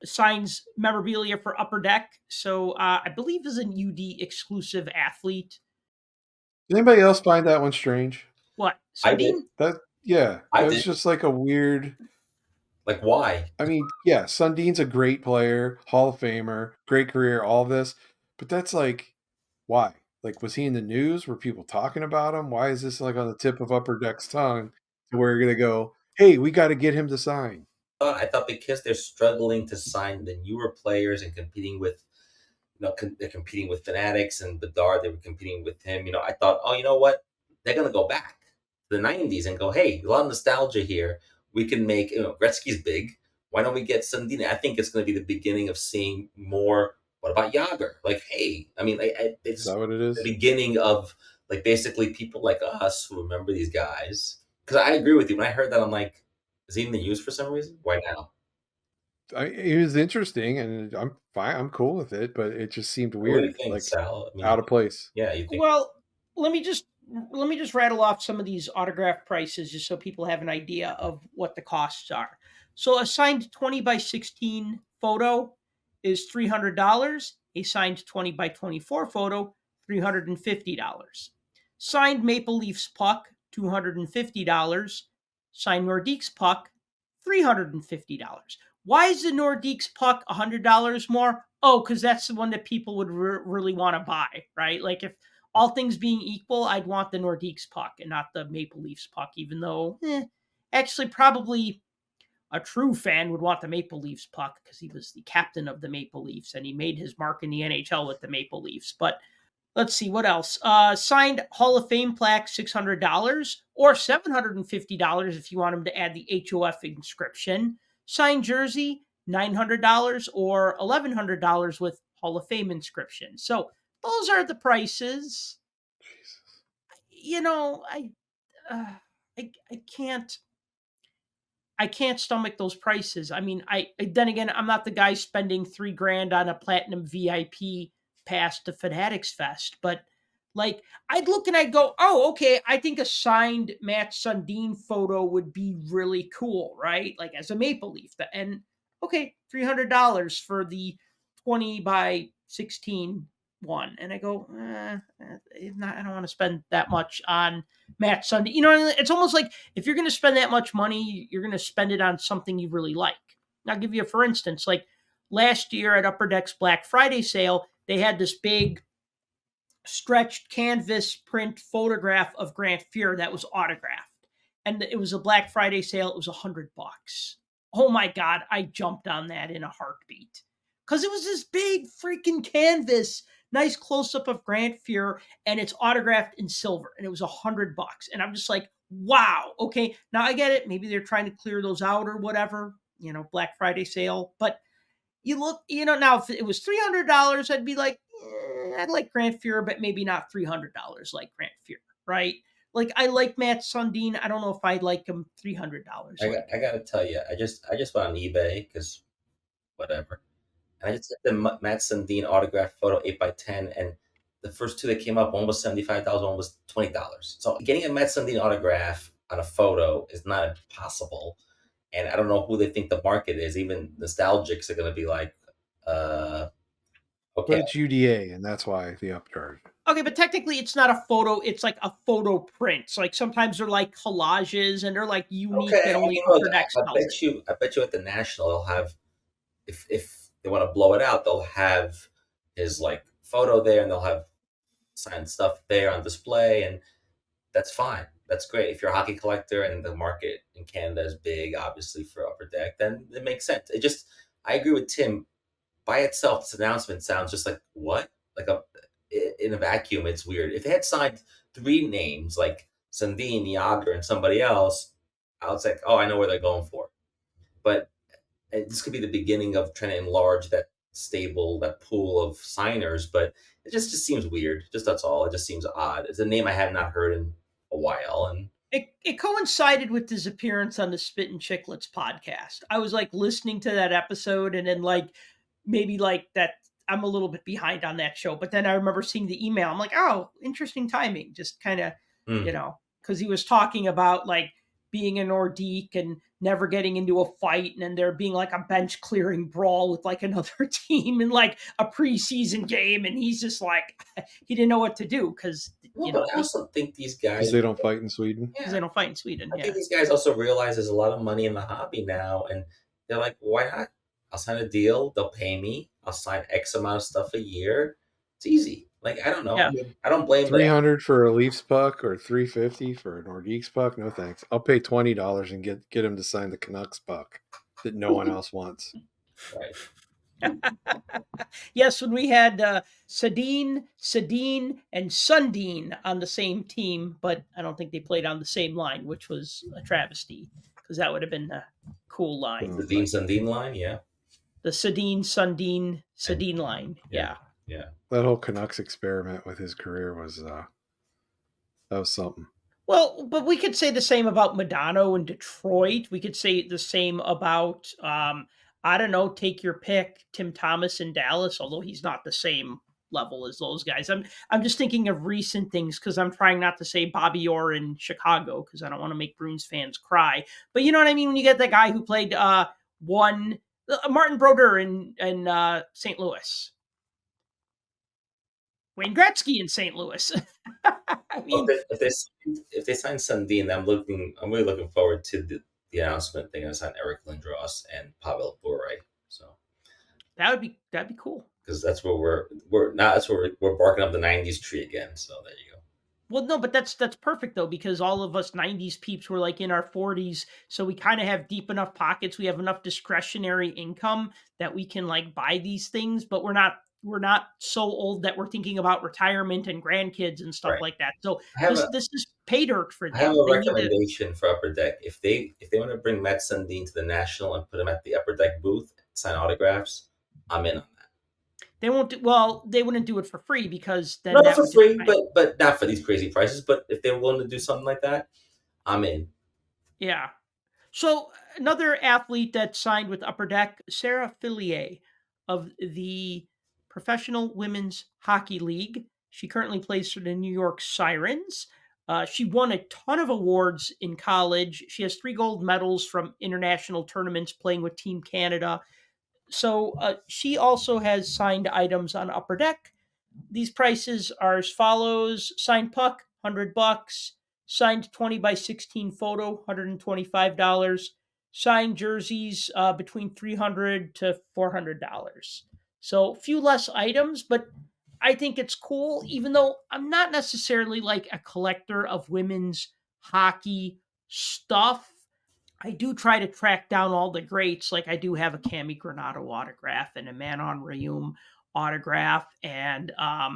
signs memorabilia for Upper Deck. So I believe is an UD exclusive athlete. Did anybody else find that one strange? What? I did. Sundin? I It was did. just like a weird. Like, why? I mean, yeah, Sundin's a great player, Hall of Famer, great career, all this. But that's like, why? Like, was he in the news? Were people talking about him? Why is this like on the tip of Upper Deck's tongue to where you're going to go, hey, we got to get him to sign? I thought because they're struggling to sign the newer players and competing with, they're competing with Fanatics and Bedard, they were competing with him. I thought, oh, you know what? They're going to go back to the 90s and go, hey, a lot of nostalgia here. We can make, Gretzky's big. Why don't we get Sundin? I think it's going to be the beginning of seeing more. What about Yager? Like, hey, I mean, it's Is that what it is? the beginning of like basically people like us who remember these guys. Because I agree with you. When I heard that, I'm like, is he in the news for some reason? Why now? It was interesting, and I'm fine. I'm cool with it, but it just seemed What do weird, you think, like Sal? I mean, out of place. yeah, you think? Well, let me just rattle off some of these autograph prices just so people have an idea of what the costs are. So a signed 20 by 16 photo is $300. A signed 20 by 24 photo, $350. Signed Maple Leafs puck, $250. Signed Nordiques puck, $350. Why is the Nordiques puck $100 more? Oh, because that's the one that people would really want to buy, right? Like if all things being equal, I'd want the Nordiques puck and not the Maple Leafs puck, even though actually probably a true fan would want the Maple Leafs puck because he was the captain of the Maple Leafs and he made his mark in the NHL with the Maple Leafs. But let's see, what else? Signed Hall of Fame plaque, $600 or $750 if you want him to add the HOF inscription. Signed jersey, $900 or $1,100 with Hall of Fame inscription. So those are the prices. Jesus. I can't stomach those prices. I mean, then again, I'm not the guy spending $3,000 on a platinum VIP pass to Fanatics Fest, but like I'd look and I'd go, oh, okay, I think a signed Matt Sundin photo would be really cool, right? Like as a Maple Leaf. And okay, $300 for the 20 by 16 one. And I go, I don't want to spend that much on Matt Sundin. It's almost like if you're going to spend that much money, you're going to spend it on something you really like. I'll give you for instance, like last year at Upper Deck's Black Friday sale, they had this big stretched canvas print photograph of Grant Fuhr that was autographed. And it was a Black Friday sale. It was $100. Oh my God. I jumped on that in a heartbeat because it was this big freaking canvas, nice close up of Grant Fuhr, and it's autographed in silver. And it was $100. And I'm just like, wow. Okay. Now I get it. Maybe they're trying to clear those out or whatever, Black Friday sale. But you look, now if it was $300, I'd be like, I'd like Grant Fuhr, but maybe not $300 like Grant Fuhr, right? Like I like Matt Sundin. I don't know if I'd like him $300. I gotta tell you, I just went on eBay because whatever, and I just did the Matt Sundin autograph photo 8x10, and the first two that came up, one was $75, one was $20. So getting a Matt Sundin autograph on a photo is not impossible, and I don't know who they think the market is. Even nostalgics are going to be like, But Okay. it's UDA, and that's why the upcharge. Okay, but technically it's not a photo. It's like a photo print. So like sometimes they're like collages and they're like unique Okay. and only You know, Upper Deck sells it. I bet you at the National they'll have, if they want to blow it out, they'll have his like photo there, and they'll have signed stuff there on display, and that's fine. That's great. If you're a hockey collector and the market in Canada is big, obviously for Upper Deck, then it makes sense. I agree with Tim. By itself, this announcement sounds just like what? Like in a vacuum, it's weird. If they had signed 3 names like Sundin, Yager, and somebody else, I was like, oh, I know where they're going for. But this could be the beginning of trying to enlarge that pool of signers. But it just seems weird. Just that's all. It just seems odd. It's a name I have not heard in a while, and It coincided with his appearance on the Spit and Chicklets podcast. I was like listening to that episode, and then like maybe like that. I'm a little bit behind on that show, but then I remember seeing the email. I'm like, oh, interesting timing. Just kind of, because he was talking about like being a Nordique and never getting into a fight, and then there being like a bench clearing brawl with like another team in like a preseason game, and he's just like he didn't know what to do because but I also think these guys, Because they don't fight in Sweden. because they don't fight in Sweden. I think these guys also realize there's a lot of money in the hobby now, and they're like, why not? I'll sign a deal. They'll pay me. I'll sign X amount of stuff a year. It's easy. Like, I don't know. Yeah. I don't blame them. $300 for a Leafs puck or $350 for a Nordiques puck. No thanks. I'll pay $20 and get him to sign the Canucks puck that no one else wants. Right. Yes, when we had Sedin, and Sundin on the same team, but I don't think they played on the same line, which was a travesty because that would have been a cool line. The Dean Sundin line, yeah. The Sedin, Sundin line, yeah. Yeah. That whole Canucks experiment with his career was that was something. Well, but we could say the same about Madonna in Detroit. We could say the same about I don't know, take your pick, Tim Thomas in Dallas, although he's not the same level as those guys. I'm just thinking of recent things because I'm trying not to say Bobby Orr in Chicago because I don't want to make Bruins fans cry. But you know what I mean when you get that guy who played Martin Brodeur in St. Louis. Wayne Gretzky in St. Louis. I mean, if they sign Sundin, I'm really looking forward to the announcement. They're going to sign Eric Lindros and Pavel Bure. So that'd be cool. Because that's where we're barking up the '90s tree again. So there you go. Well, no, but that's perfect though because all of us '90s peeps were like in our 40s, so we kind of have deep enough pockets. We have enough discretionary income that we can like buy these things, but we're not so old that we're thinking about retirement and grandkids and stuff like that. So this is pay dirt for them. I have a recommendation for Upper Deck. If they want to bring Matt Sundin to the National and put him at the Upper Deck booth, sign autographs, I'm in on that. They won't they wouldn't do it for free because then not for free, but not for these crazy prices. But if they're willing to do something like that, I'm in. Yeah. So another athlete that signed with Upper Deck, Sarah Fillier of the Professional Women's Hockey League. She currently plays for the New York Sirens. She won a ton of awards in college. She has 3 gold medals from international tournaments playing with Team Canada. So she also has signed items on Upper Deck. These prices are as follows. Signed puck, $100. Signed 20x16 photo, $125. Signed jerseys between $300 to $400. So a few less items, but I think it's cool, even though I'm not necessarily like a collector of women's hockey stuff. I do try to track down all the greats. Like I do have a Cami Granato autograph and a Manon Rheaume autograph and, a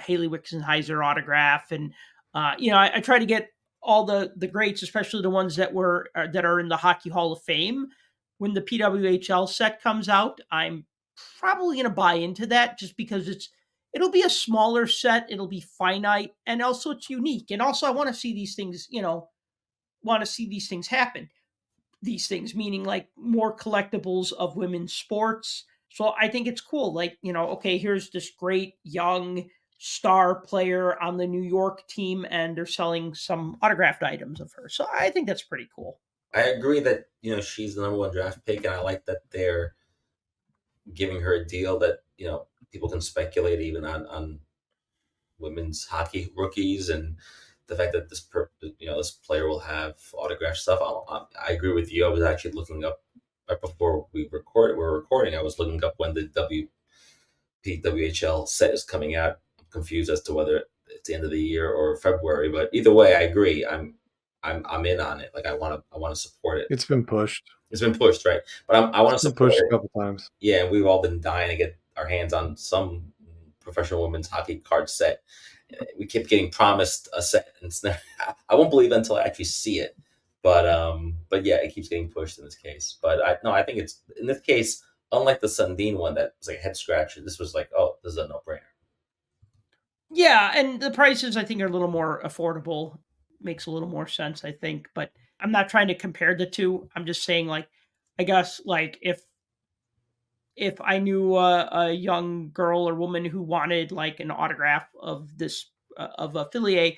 Haley Wixenheiser autograph. And, I try to get all the greats, especially the ones that are in the Hockey Hall of Fame. When the PWHL set comes out, I'm probably going to buy into that just because it'll be a smaller set. It'll be finite and also it's unique. And also I want to see these things, happen. These things meaning like more collectibles of women's sports. So I think it's cool. Like, okay, here's this great young star player on the New York team and they're selling some autographed items of her. So I think that's pretty cool. I agree that, she's the number 1 draft pick and I like that they're giving her a deal that, people can speculate even on women's hockey rookies and the fact that this player will have autographed stuff. I agree with you. I was actually looking up right before we're recording. I was looking up when the WPWHL set is coming out. I'm confused as to whether it's the end of the year or February, but either way, I agree. I'm in on it. Like I want to support it. It's been pushed. It's been pushed, right? But I want to support pushed it. a couple times. Yeah, and we've all been dying to get our hands on some professional women's hockey card set. We keep getting promised a set, and I won't believe it until I actually see it. But yeah, it keeps getting pushed in this case. But I think it's in this case, unlike the Sundin one that was like a head scratcher, this was like, oh, this is a no brainer. Yeah, and the prices I think are a little more affordable. Makes a little more sense, I think. But I'm not trying to compare the two. I'm just saying, like, I guess, like if I knew a young girl or woman who wanted like an autograph of this of a Fillier,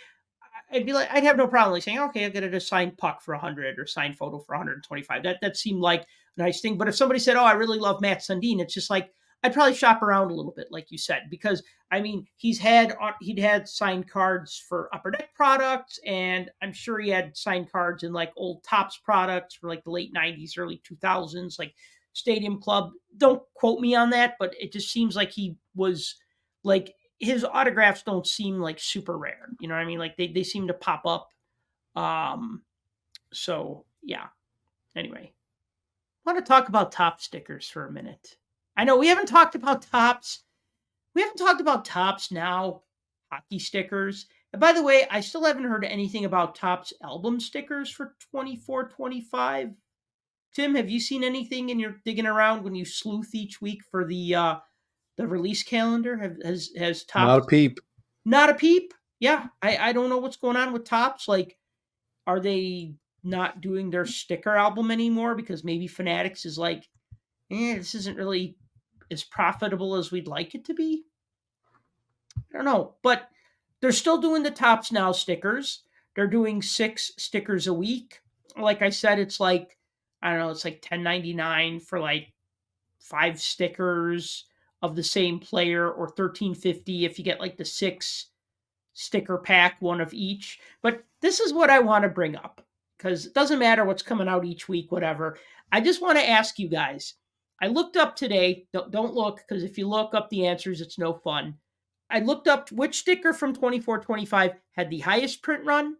I'd be like, I'd have no problem like saying, okay, I'll get it a signed puck for 100 or signed photo for 125. That seemed like a nice thing. But if somebody said, oh, I really love Matt Sundin, it's just like I'd probably shop around a little bit, like you said, because I mean he'd had signed cards for Upper Deck products, and I'm sure he had signed cards in like old Topps products for like the late '90s, early 2000s, like Stadium Club. Don't quote me on that, but it just seems like he was like his autographs don't seem like super rare. You know what I mean? Like they seem to pop up. So yeah. Anyway, I want to talk about Top stickers for a minute. I know we haven't talked about Topps. We haven't talked about Topps now. Hockey stickers. And by the way, I still haven't heard anything about Topps album stickers for 24-25. Tim, have you seen anything in your digging around when you sleuth each week for the release calendar? Has Topps Not a peep. Not a peep? Yeah, I don't know what's going on with Topps. Like, are they not doing their sticker album anymore because maybe Fanatics is like, this isn't really as profitable as we'd like it to be? I don't know, but they're still doing the Topps Now stickers. They're doing 6 stickers a week. Like I said, it's like, I don't know, it's like $10.99 for like 5 stickers of the same player, or $13.50 if you get like the 6 sticker pack, one of each. But this is what I want to bring up, because it doesn't matter what's coming out each week, whatever. I just want to ask you guys. I looked up today. Don't look, because if you look up the answers, it's no fun. I looked up which sticker from 24-25 had the highest print run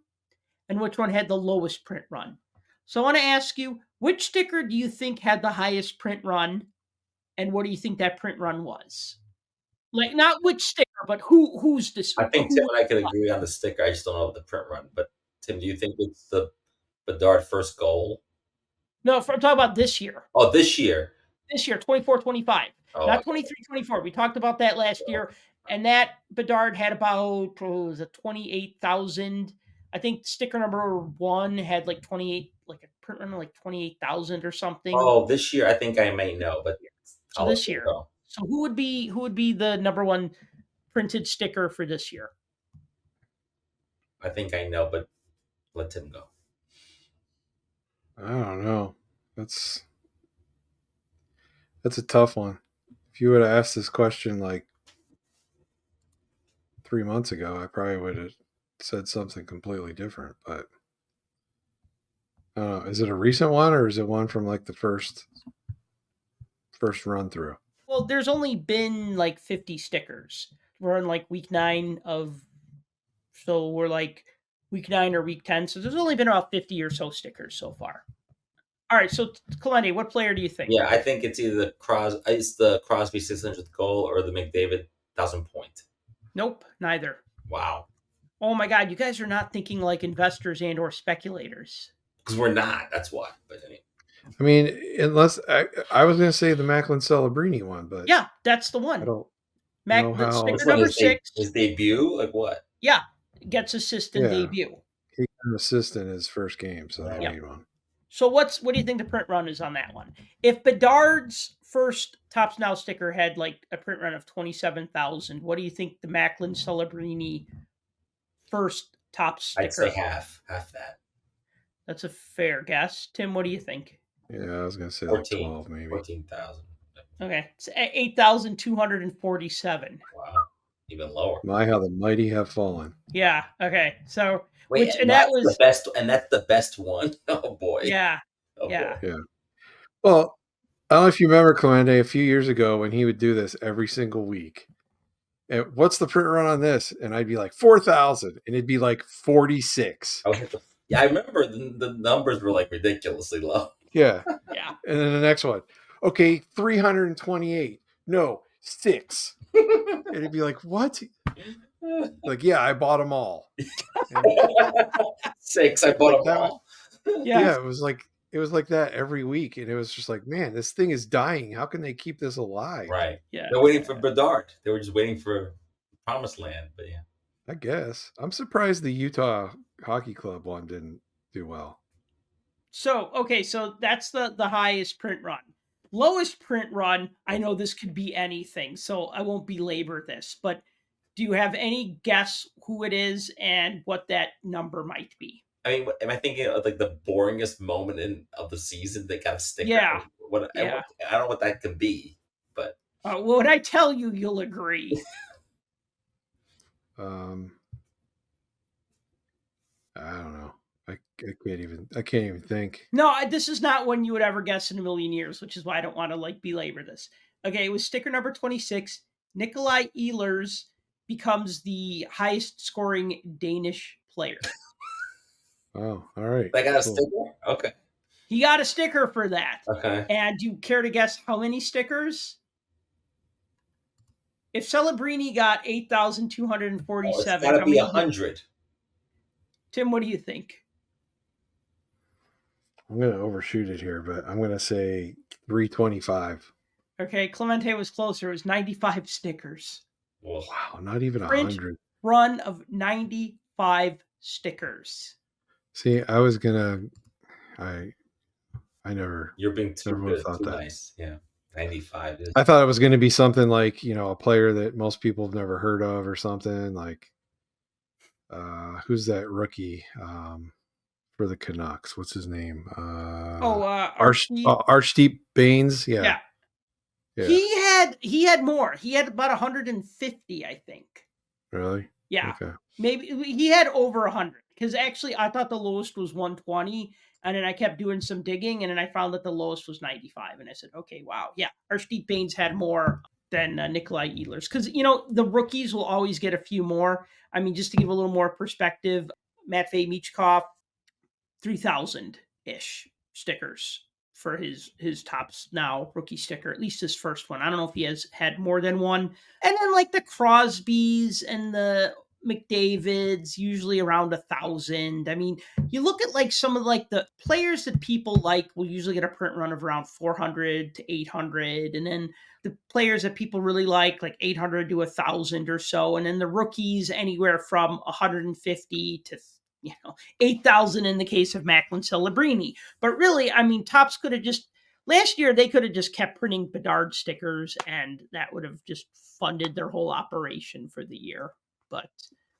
and which one had the lowest print run. So I want to ask you, which sticker do you think had the highest print run, and what do you think that print run was? Like, not which sticker, but who's this? I think Tim and I could agree on the sticker. I just don't know the print run. But Tim, do you think it's the Bedard first goal? No, I'm talking about this year. Oh, this year. This year, 24-25. Oh, not 23-24. We talked about that last year. And that Bedard had about 28,000. I think sticker number 1 had like 28, like a print run of like 28,000 or something. Oh, this year I think I may know, but so this year. So who would be the number 1 printed sticker for this year? I think I know, but let Tim go. I don't know. That's a tough one. If you would have asked this question like 3 months ago, I probably would have said something completely different. But I don't know. Is it a recent one, or is it one from like the first run through? Well, there's only been like 50 stickers. We're in like week 9 so we're like week 9 or week 10. So there's only been about 50 or so stickers so far. All right, so Kalende, what player do you think? Yeah, I think it's either the Crosby 600th goal or the McDavid 1,000 point. Nope, neither. Wow. Oh my God, you guys are not thinking like investors and or speculators. Because we're not. That's why. But anyway. I mean, unless I was going to say the Macklin Celebrini one, but yeah, that's the one. I don't know how. Sticker number 6. His debut, like what? Yeah, gets assistant debut. He got an assist in his first game, so they need one. So what do you think the print run is on that one? If Bedard's first Topps Now sticker had like a print run of 27,000, what do you think the Macklin Celebrini first Topps sticker? I'd say half that. That's a fair guess. Tim, what do you think? Yeah, I was going to say 14, like 12 maybe. 14,000. Okay, it's 8,247. Wow, even lower. My, how the mighty have fallen. Yeah. Okay. So Wait, which and and that that's the was best, and that's the best one. Oh boy. yeah. Oh Yeah. boy. Yeah. Well, I don't know if you remember Clemente a few years ago when he would do this every single week. And what's the print run on this? And I'd be like 4,000, and it'd be like 46. Yeah, I remember the numbers were like ridiculously low. Yeah. Yeah. And then the next one, okay, 328. No, 6. And it'd be like, what? Like, yeah, I bought them all. And 6, I bought like them that all. yeah, it was like that every week, and it was just like, man, this thing is dying. How can they keep this alive? Right. Yeah. They're waiting for Bedard. They were just waiting for Promised Land, but yeah. I guess I'm surprised the Utah Hockey Club one didn't do well. So okay, so that's the highest print run. Lowest print run, I know this could be anything, so I won't belabor this, but do you have any guess who it is and what that number might be? I mean, am I thinking of like the boringest moment of the season that got a sticker? Yeah. What Yeah. I don't know what that could be, but Well, when I tell you, you'll agree. I don't know. I can't even think. No, this is not one you would ever guess in a million years, which is why I don't want to like belabor this. Okay, it was sticker number 26. Nikolai Ehlers becomes the highest scoring Danish player. Oh, all right. I got a Cool. sticker. Okay. He got a sticker for that. Okay. And do you care to guess how many stickers? If Celebrini got 8,247, It's got to be 100. Tim, what do you think? I'm going to overshoot it here, but I'm going to say 325. Okay, Clemente was closer. It was 95 stickers. Well, Wow, not even Print 100. run of 95 stickers. See, I was gonna, I never. you're being too Never would've good, thought too that. nice. Yeah. 95 is. I thought it was going to be something like, a player that most people have never heard of or something like. Who's that rookie for the Canucks? What's his name? Archdeep Baines. Yeah. He had more. He had about 150, I think. Really? Yeah. Okay. Maybe he had over 100 because actually I thought the lowest was 120, and then I kept doing some digging, and then I found that the lowest was 95, and I said, okay, wow, yeah, Archdeep Baines had more than Nikolai Ehlers because the rookies will always get a few more. I mean, just to give a little more perspective, Matvei Michkov, 3,000 ish stickers for his tops now rookie sticker, at least his first one. I don't know if he has had more than one. And then like the Crosbys and the McDavids, usually around 1,000. I mean, you look at like some of like the players that people like will usually get a print run of around 400 to 800. And then the players that people really like 800 to 1,000 or so. And then the rookies anywhere from 150 to 8,000 in the case of Macklin Celebrini. But really, I mean, Topps could have just, last year, they could have just kept printing Bedard stickers and that would have just funded their whole operation for the year. But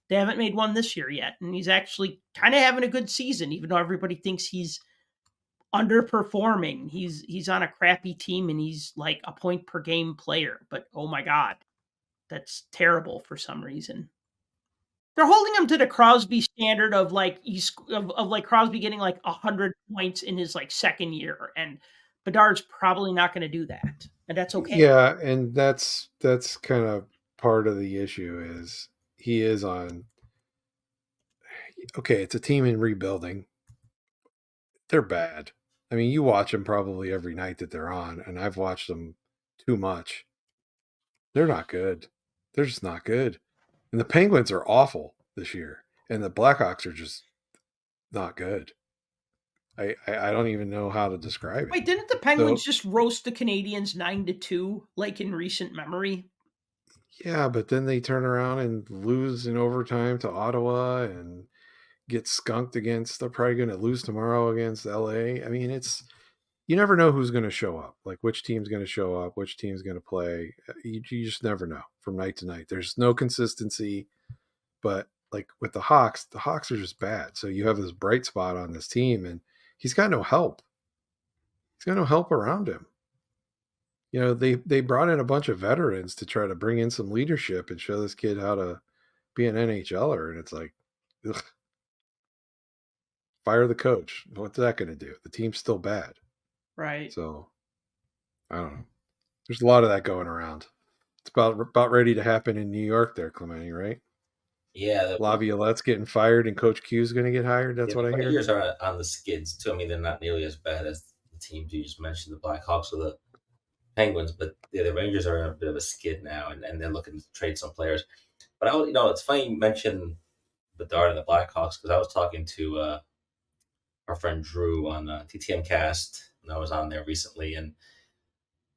they haven't made one this year yet. And he's actually kind of having a good season, even though everybody thinks he's underperforming. He's on a crappy team and he's like a point per game player. But oh my God, that's terrible for some reason. They're holding him to the Crosby standard of Crosby getting 100 points in his second year, and Bedard's probably not going to do that, and that's okay. Yeah, and that's kind of part of the issue is he is on. Okay, it's a team in rebuilding. They're bad. I mean, you watch them probably every night that they're on, and I've watched them too much. They're not good. They're just not good. And the Penguins are awful this year, and the Blackhawks are just not good. I don't even know how to describe it. Wait, didn't the Penguins just roast the Canadians 9-2, like in recent memory? Yeah, but then they turn around and lose in overtime to Ottawa and get skunked against. They're probably going to lose tomorrow against LA. I mean, you never know who's going to show up, like which team's going to show up, which team's going to play. You just never know from night to night. There's no consistency, but like with the Hawks are just bad. So you have this bright spot on this team and he's got no help. He's got no help around him. they brought in a bunch of veterans to try to bring in some leadership and show this kid how to be an NHLer, and it's like, ugh, fire the coach. What's that going to do? The team's still bad. Right. So I don't know. There's a lot of that going around. It's about ready to happen in New York there, Clemente, right? Yeah, Laviolette's getting fired and Coach Q's going to get hired. That's what I hear. Rangers are on the skids too. I mean, they're not nearly as bad as the teams you just mentioned, the Blackhawks or the Penguins, but the Rangers are in a bit of a skid now, and they're looking to trade some players. But it's funny you mentioned Bedard and the Blackhawks, because I was talking to our friend Drew on TTM Cast, and I was on there recently, and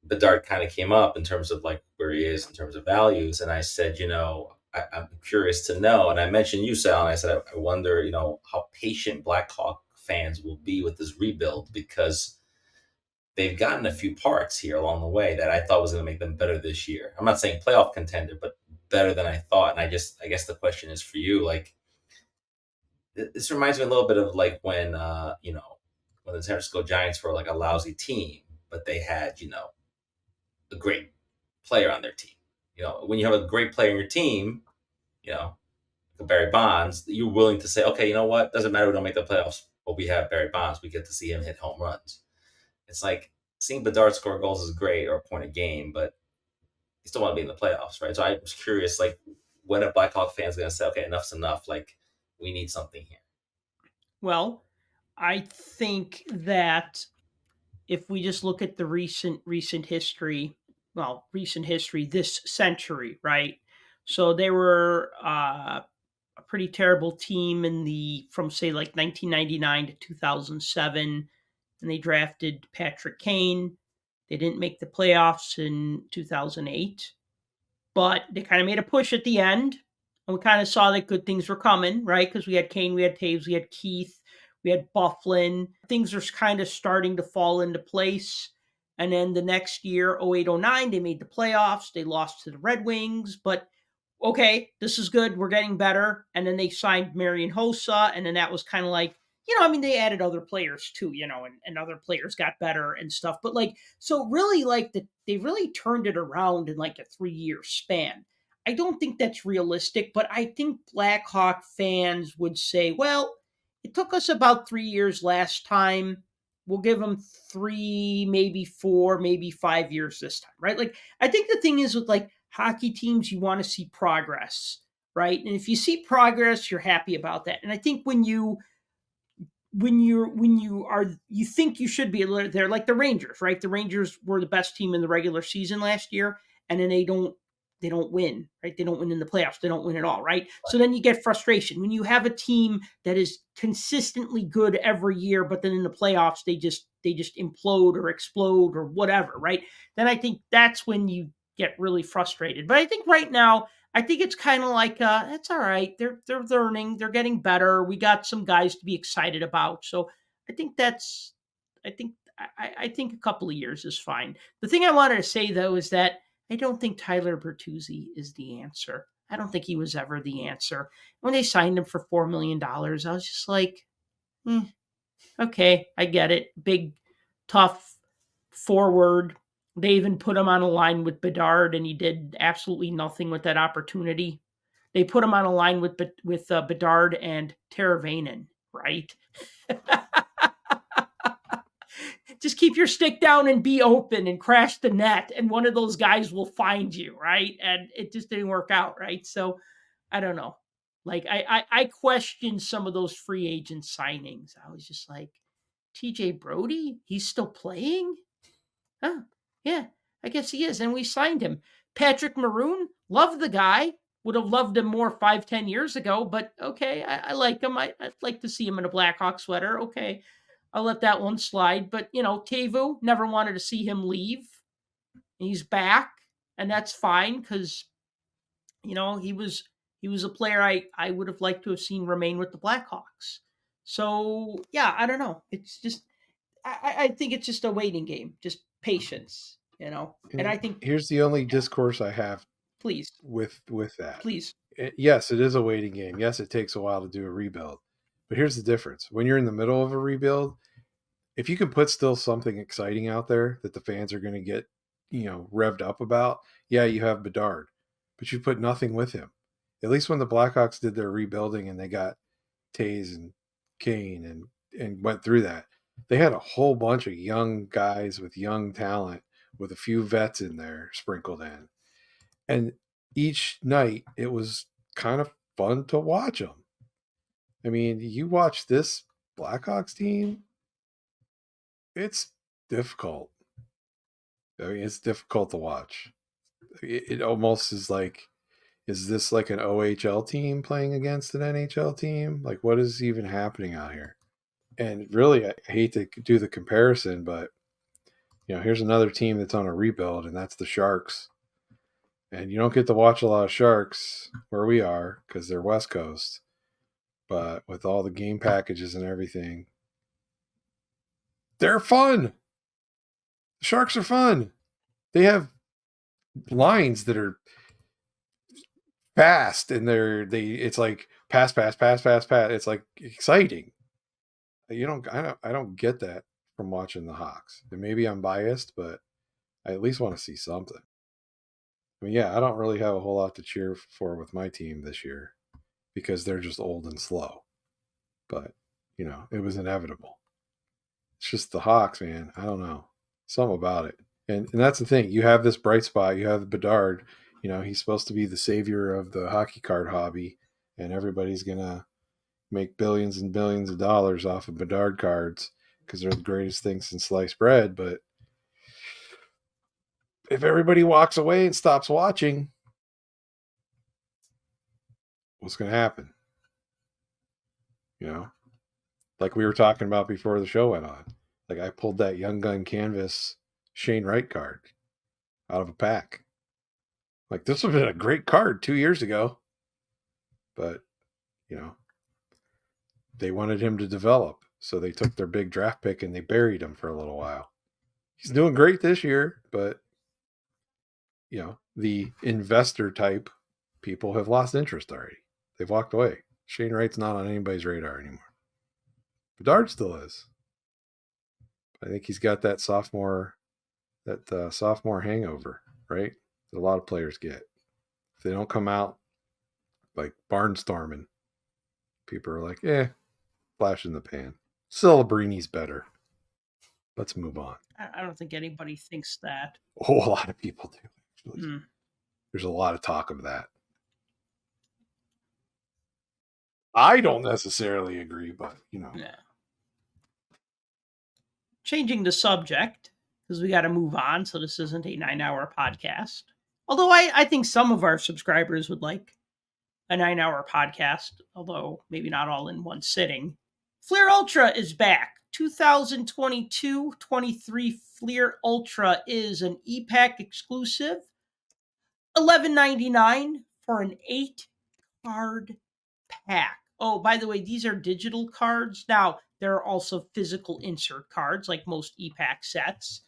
Bedard kind of came up in terms of like where he is in terms of values, and I said, I'm curious to know, and I mentioned you, Sal, and I said, I wonder, how patient Blackhawk fans will be with this rebuild, because they've gotten a few parts here along the way that I thought was going to make them better this year. I'm not saying playoff contender, but better than I thought. And I guess the question is for you, like, this reminds me a little bit of like when the San Francisco Giants were like a lousy team, but they had, a great player on their team. When you have a great player in your team, like Barry Bonds, you're willing to say, okay, you know what? Doesn't matter, we don't make the playoffs, but we have Barry Bonds. We get to see him hit home runs. It's like seeing Bedard score goals is great, or a point a game, but you still want to be in the playoffs, right? So I was curious, like, when a Blackhawk fan's going to say, okay, enough's enough. Like, we need something here. Well, I think that if we just look at the recent history, this century, right? So they were a pretty terrible team from say like 1999 to 2007, and they drafted Patrick Kane. They didn't make the playoffs in 2008, but they kind of made a push at the end, and we kind of saw that good things were coming, right? Because we had Kane, we had Taves, we had Keith, we had Bufflin. Things are kind of starting to fall into place. And then the next year, 08-09, they made the playoffs. They lost to the Red Wings, but okay, this is good. We're getting better. And then they signed Marian Hossa, and then that was kind of like, they added other players too, and other players got better and stuff. But like, so really, like, they really turned it around in like a 3-year span. I don't think that's realistic, but I think Blackhawk fans would say, well, it took us about 3 years last time. We'll give them 3, maybe 4, maybe 5 years this time, right? Like, I think the thing is with like hockey teams, you want to see progress, right? And if you see progress, you're happy about that. And I think when you think you should be there, like the Rangers, right? The Rangers were the best team in the regular season last year, and then they don't win, right? They don't win in the playoffs. They don't win at all, right? So then you get frustration when you have a team that is consistently good every year, but then in the playoffs they just implode or explode or whatever, right? Then I think that's when you get really frustrated. But I think right now, I think it's kind of like that's all right. They're learning. They're getting better. We got some guys to be excited about. So I think I think a couple of years is fine. The thing I wanted to say though is that I don't think Tyler Bertuzzi is the answer. I don't think he was ever the answer. When they signed him for $4 million, I was just like, okay, I get it. Big, tough forward. They even put him on a line with Bedard, and he did absolutely nothing with that opportunity. They put him on a line with Bedard and Teravainen, right? Just keep your stick down and be open and crash the net, and one of those guys will find you, right? And it just didn't work out, right? So I don't know. Like I questioned some of those free agent signings. I was just like, TJ Brody, he's still playing? Oh, yeah, I guess he is. And we signed him. Patrick Maroon, love the guy. Would have loved him more 5-10 years ago, but okay, I like him. I'd like to see him in a Blackhawk sweater. Okay, I'll let that one slide. But, Teuvo, never wanted to see him leave. He's back, and that's fine because, he was a player I would have liked to have seen remain with the Blackhawks. So, yeah, I don't know. It's just, I think it's just a waiting game, just patience, And I think here's the only discourse I have please with that. Please. Yes, it is a waiting game. Yes, it takes a while to do a rebuild. But here's the difference. When you're in the middle of a rebuild, if you can put still something exciting out there that the fans are going to get, revved up about. Yeah, you have Bedard, but you put nothing with him. At least when the Blackhawks did their rebuilding and they got Tays and Kane and went through that, they had a whole bunch of young guys with young talent with a few vets in there sprinkled in. And each night it was kind of fun to watch them. I mean, you watch this Blackhawks team, it's difficult. I mean, it's difficult to watch. It almost is like, is this like an OHL team playing against an NHL team? Like, what is even happening out here? And really, I hate to do the comparison, but here's another team that's on a rebuild, and that's the Sharks. And you don't get to watch a lot of Sharks where we are because they're West Coast. But with all the game packages and everything, they're fun. The Sharks are fun. They have lines that are fast, and it's like pass. It's like exciting. I don't get that from watching the Hawks. And maybe I'm biased, but I at least want to see something. I mean, yeah, I don't really have a whole lot to cheer for with my team this year because they're just old and slow. But, it was inevitable. It's just the Hawks, man. I don't know. Something about it. And that's the thing. You have this bright spot. You have Bedard. He's supposed to be the savior of the hockey card hobby, and everybody's going to make billions and billions of dollars off of Bedard cards because they're the greatest thing since sliced bread. But if everybody walks away and stops watching, what's going to happen? Like we were talking about before the show went on. Like I pulled that Young Gun Canvas Shane Wright card out of a pack. Like this would have been a great card 2 years ago. But, they wanted him to develop. So they took their big draft pick and they buried him for a little while. He's doing great this year, but, the investor type people have lost interest already. They've walked away. Shane Wright's not on anybody's radar anymore. Bedard still is. I think he's got that sophomore hangover, right? That a lot of players get. If they don't come out like barnstorming, people are like, flash in the pan. Celebrini's better. Let's move on. I don't think anybody thinks that. Oh, a lot of people do, actually. There's a lot of talk of that. I don't necessarily agree, but, Yeah. Changing the subject, because we got to move on, so this isn't a 9-hour podcast. Although I think some of our subscribers would like a 9-hour podcast, although maybe not all in one sitting. Fleer Ultra is back. 2022-23 Fleer Ultra is an e-pack exclusive. $11.99 for an 8-card pack. Oh, by the way, these are digital cards. Now, there are also physical insert cards like most e-pack sets.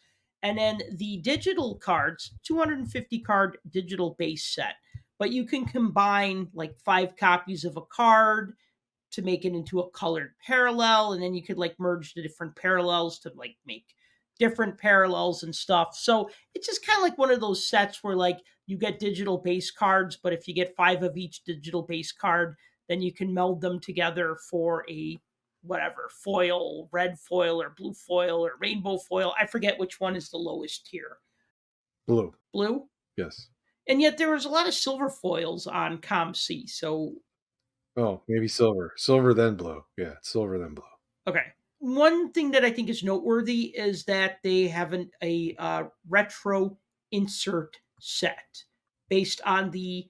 And then the digital cards, 250 card digital base set. But you can combine like 5 copies of a card to make it into a colored parallel. And then you could like merge the different parallels to like make different parallels and stuff. So it's just kind of like one of those sets where like you get digital base cards, but if you get 5 of each digital base card, then you can meld them together for a whatever foil, red foil or blue foil or rainbow foil. I forget which one is the lowest tier. Blue. Blue? Yes. And yet there was a lot of silver foils on ComC. So. Oh, maybe silver. Silver then blue. Yeah, silver then blue. Okay. One thing that I think is noteworthy is that they have a retro insert set based on the,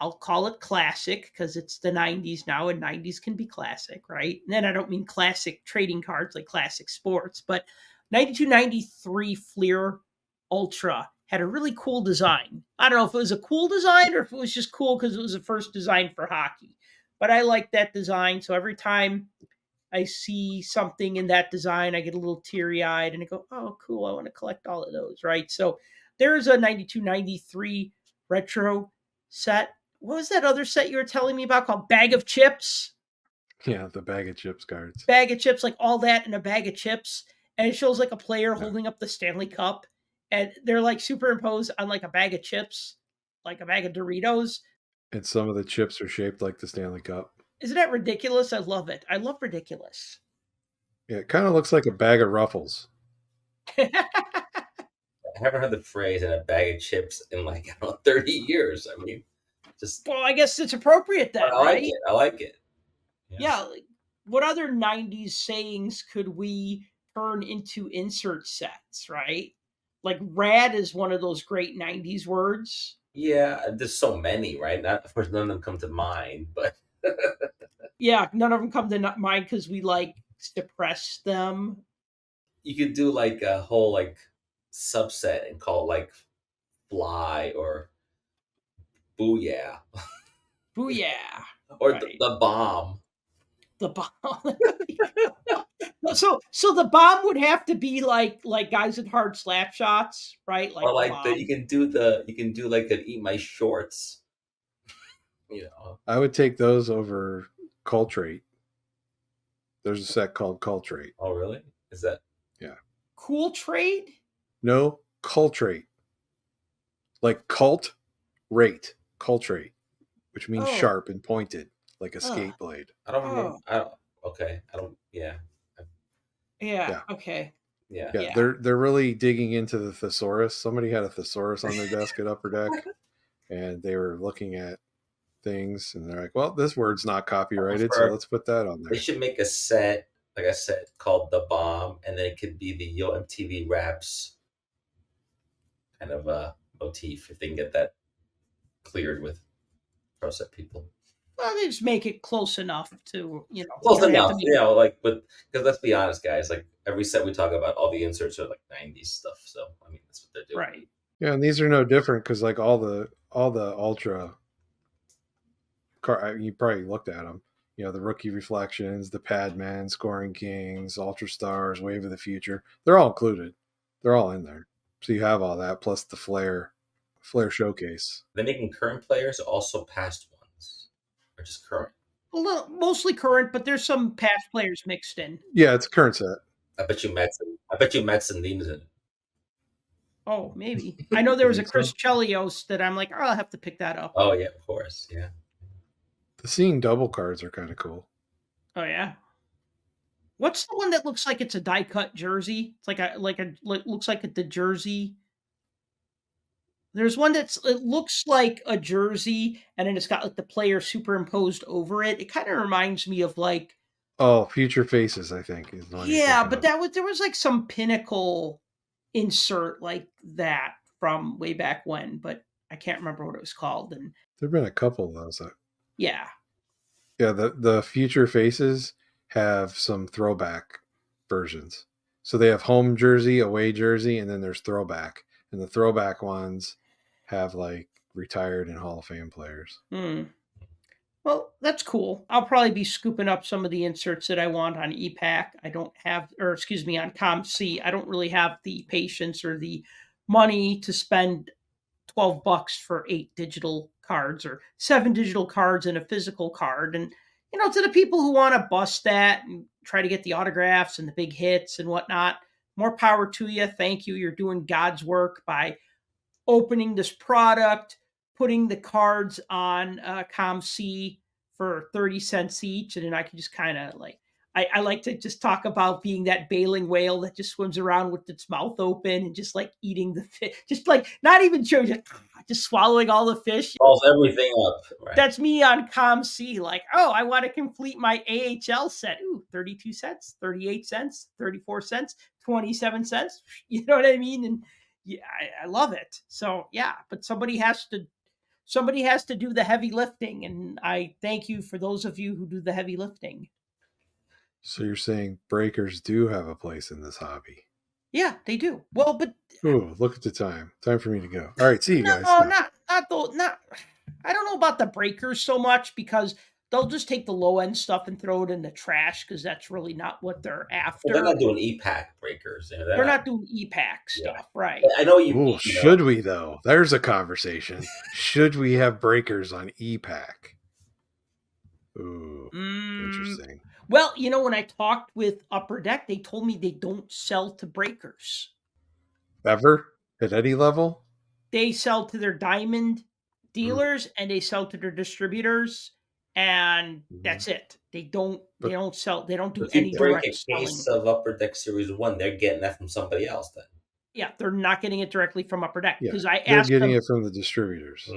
I'll call it classic because it's the 90s now and 90s can be classic, right? And then I don't mean classic trading cards like classic sports, but 92-93 Fleer Ultra had a really cool design. I don't know if it was a cool design or if it was just cool because it was the first design for hockey. But I like that design. So every time I see something in that design, I get a little teary-eyed and I go, oh, cool, I want to collect all of those, right? So there's a 92-93 retro set. What was that other set you were telling me about called Bag of Chips? Yeah, the Bag of Chips cards. Bag of Chips, like all that in a bag of chips. And it shows like a player holding up the Stanley Cup. and they're like superimposed on like a bag of chips, like a bag of Doritos. And some of the chips are shaped like the Stanley Cup. Isn't that ridiculous? I love it. I love ridiculous. Yeah, it kind of looks like a bag of Ruffles. I haven't heard the phrase "in a bag of chips" in like, I don't know, 30 years. I mean, just Well, I guess it's appropriate then, I like right? it. I like it. Yeah. Like, what other 90s sayings could we turn into insert sets, right? Like rad is one of those great 90s words. Yeah, there's so many, right? Not, of course, none of them come to mind, but Yeah, none of them come to mind because we like suppress them. you could do like a whole like subset and call it like fly or booyah Booyah. or Right. the bomb. The bomb. So the bomb would have to be like guys with hard slap shots, right? Like Or the like bomb. you can do like an eat my shorts. You know. I would take those over Cultrate. There's a set called Cultrate. Oh really? Is that Cool trade? No, Cultrate. Like cult rate. Cultrate, which means Oh. sharp and pointed, like a Ugh. skate blade. I don't remember. Oh. I don't okay. I don't Yeah. Yeah. Okay. yeah. Yeah, Yeah. they're really digging into the thesaurus. Somebody had a thesaurus on their desk at Upper Deck, and they were looking at things, and they're like, "Well, this word's not copyrighted, so let's put that on They there." should make a set, like I said, called The Bomb, and then it could be the Yo MTV Raps kind of motif if they can get that cleared with pro set people. Well, they just make it close enough to, you know. Close you don't have enough, to be- you know, like, but because let's be honest, guys, like every set we talk about, all the inserts are like 90s stuff. So, I mean, that's what they're doing. Right. Yeah, and these are no different because like all the ultra car, you probably looked at them. You know, the Rookie Reflections, the Padman, Scoring Kings, Ultra Stars, Wave of the Future. They're all included. They're all in there. So you have all that plus the Flair showcase. They're making current players or also past ones, or just current. A little, mostly current, but there's some past players mixed in. Yeah, it's a current set. I bet you Madsen leans in it. Oh, maybe. I know there was a Think so? Chris Chelios that I'm like, oh, I'll have to pick that up. Oh yeah, of course, yeah. The seeing double cards are kind of cool. Oh yeah. What's the one that looks like it's a die cut jersey? It's looks like the jersey. There's one it looks like a jersey, and then it's got like the player superimposed over it. It kind of reminds me of like Oh, Future Faces, I think is the one. you're yeah, thinking but of. there was like some Pinnacle insert like that from way back when, but I can't remember what it was called. And There've been a couple of those. yeah, Yeah, the Future Faces have some throwback versions. So they have home jersey, away jersey, and then there's throwback. And the throwback ones have like retired and Hall of Fame players. Well, that's cool. I'll probably be scooping up some of the inserts that I want on EPAC. I don't have, or excuse me, on ComC. I don't really have the patience or the money to spend $12 for 8 digital cards or 7 digital cards and a physical card. And, you know, to the people who want to bust that and try to get the autographs and the big hits and whatnot, more power to you. Thank you. You're doing God's work by opening this product, putting the cards on ComC for 30 cents each. And then I can just kind of like, I like to just talk about being that bailing whale that just swims around with its mouth open and just like eating the fish, just like not even chewing, just swallowing all the fish. Balls everything up. Right. That's me on ComC. Like, oh, I want to complete my AHL set. Ooh, 32 cents, 38 cents, 34 cents, 27 cents. You know what I mean? And yeah, I love it. So yeah, but somebody has to do the heavy lifting. And I thank you for those of you who do the heavy lifting. So you're saying breakers do have a place in this hobby? Yeah, they do. Well, but Ooh, look at the time. Time for me to go. All right, see you guys. no, not I don't know about the breakers so much because they'll just take the low end stuff and throw it in the trash because that's really not what they're after. Well, they're not doing EPAC breakers. You know, They're not doing EPAC stuff, right? I know you. Ooh, you know, should we though? There's a conversation. Should we have breakers on EPAC? Ooh, interesting. Well, you know, when I talked with Upper Deck, they told me they don't sell to breakers. Ever? At any level? They sell to their diamond Mm. dealers and they sell to their distributors, and that's it. They don't But sell. They don't do If you any break direct a case selling. of Upper Deck Series 1, they're getting that from somebody else then. Yeah, they're not getting it directly from Upper Deck yeah, because I they're asked getting them. it from the distributors.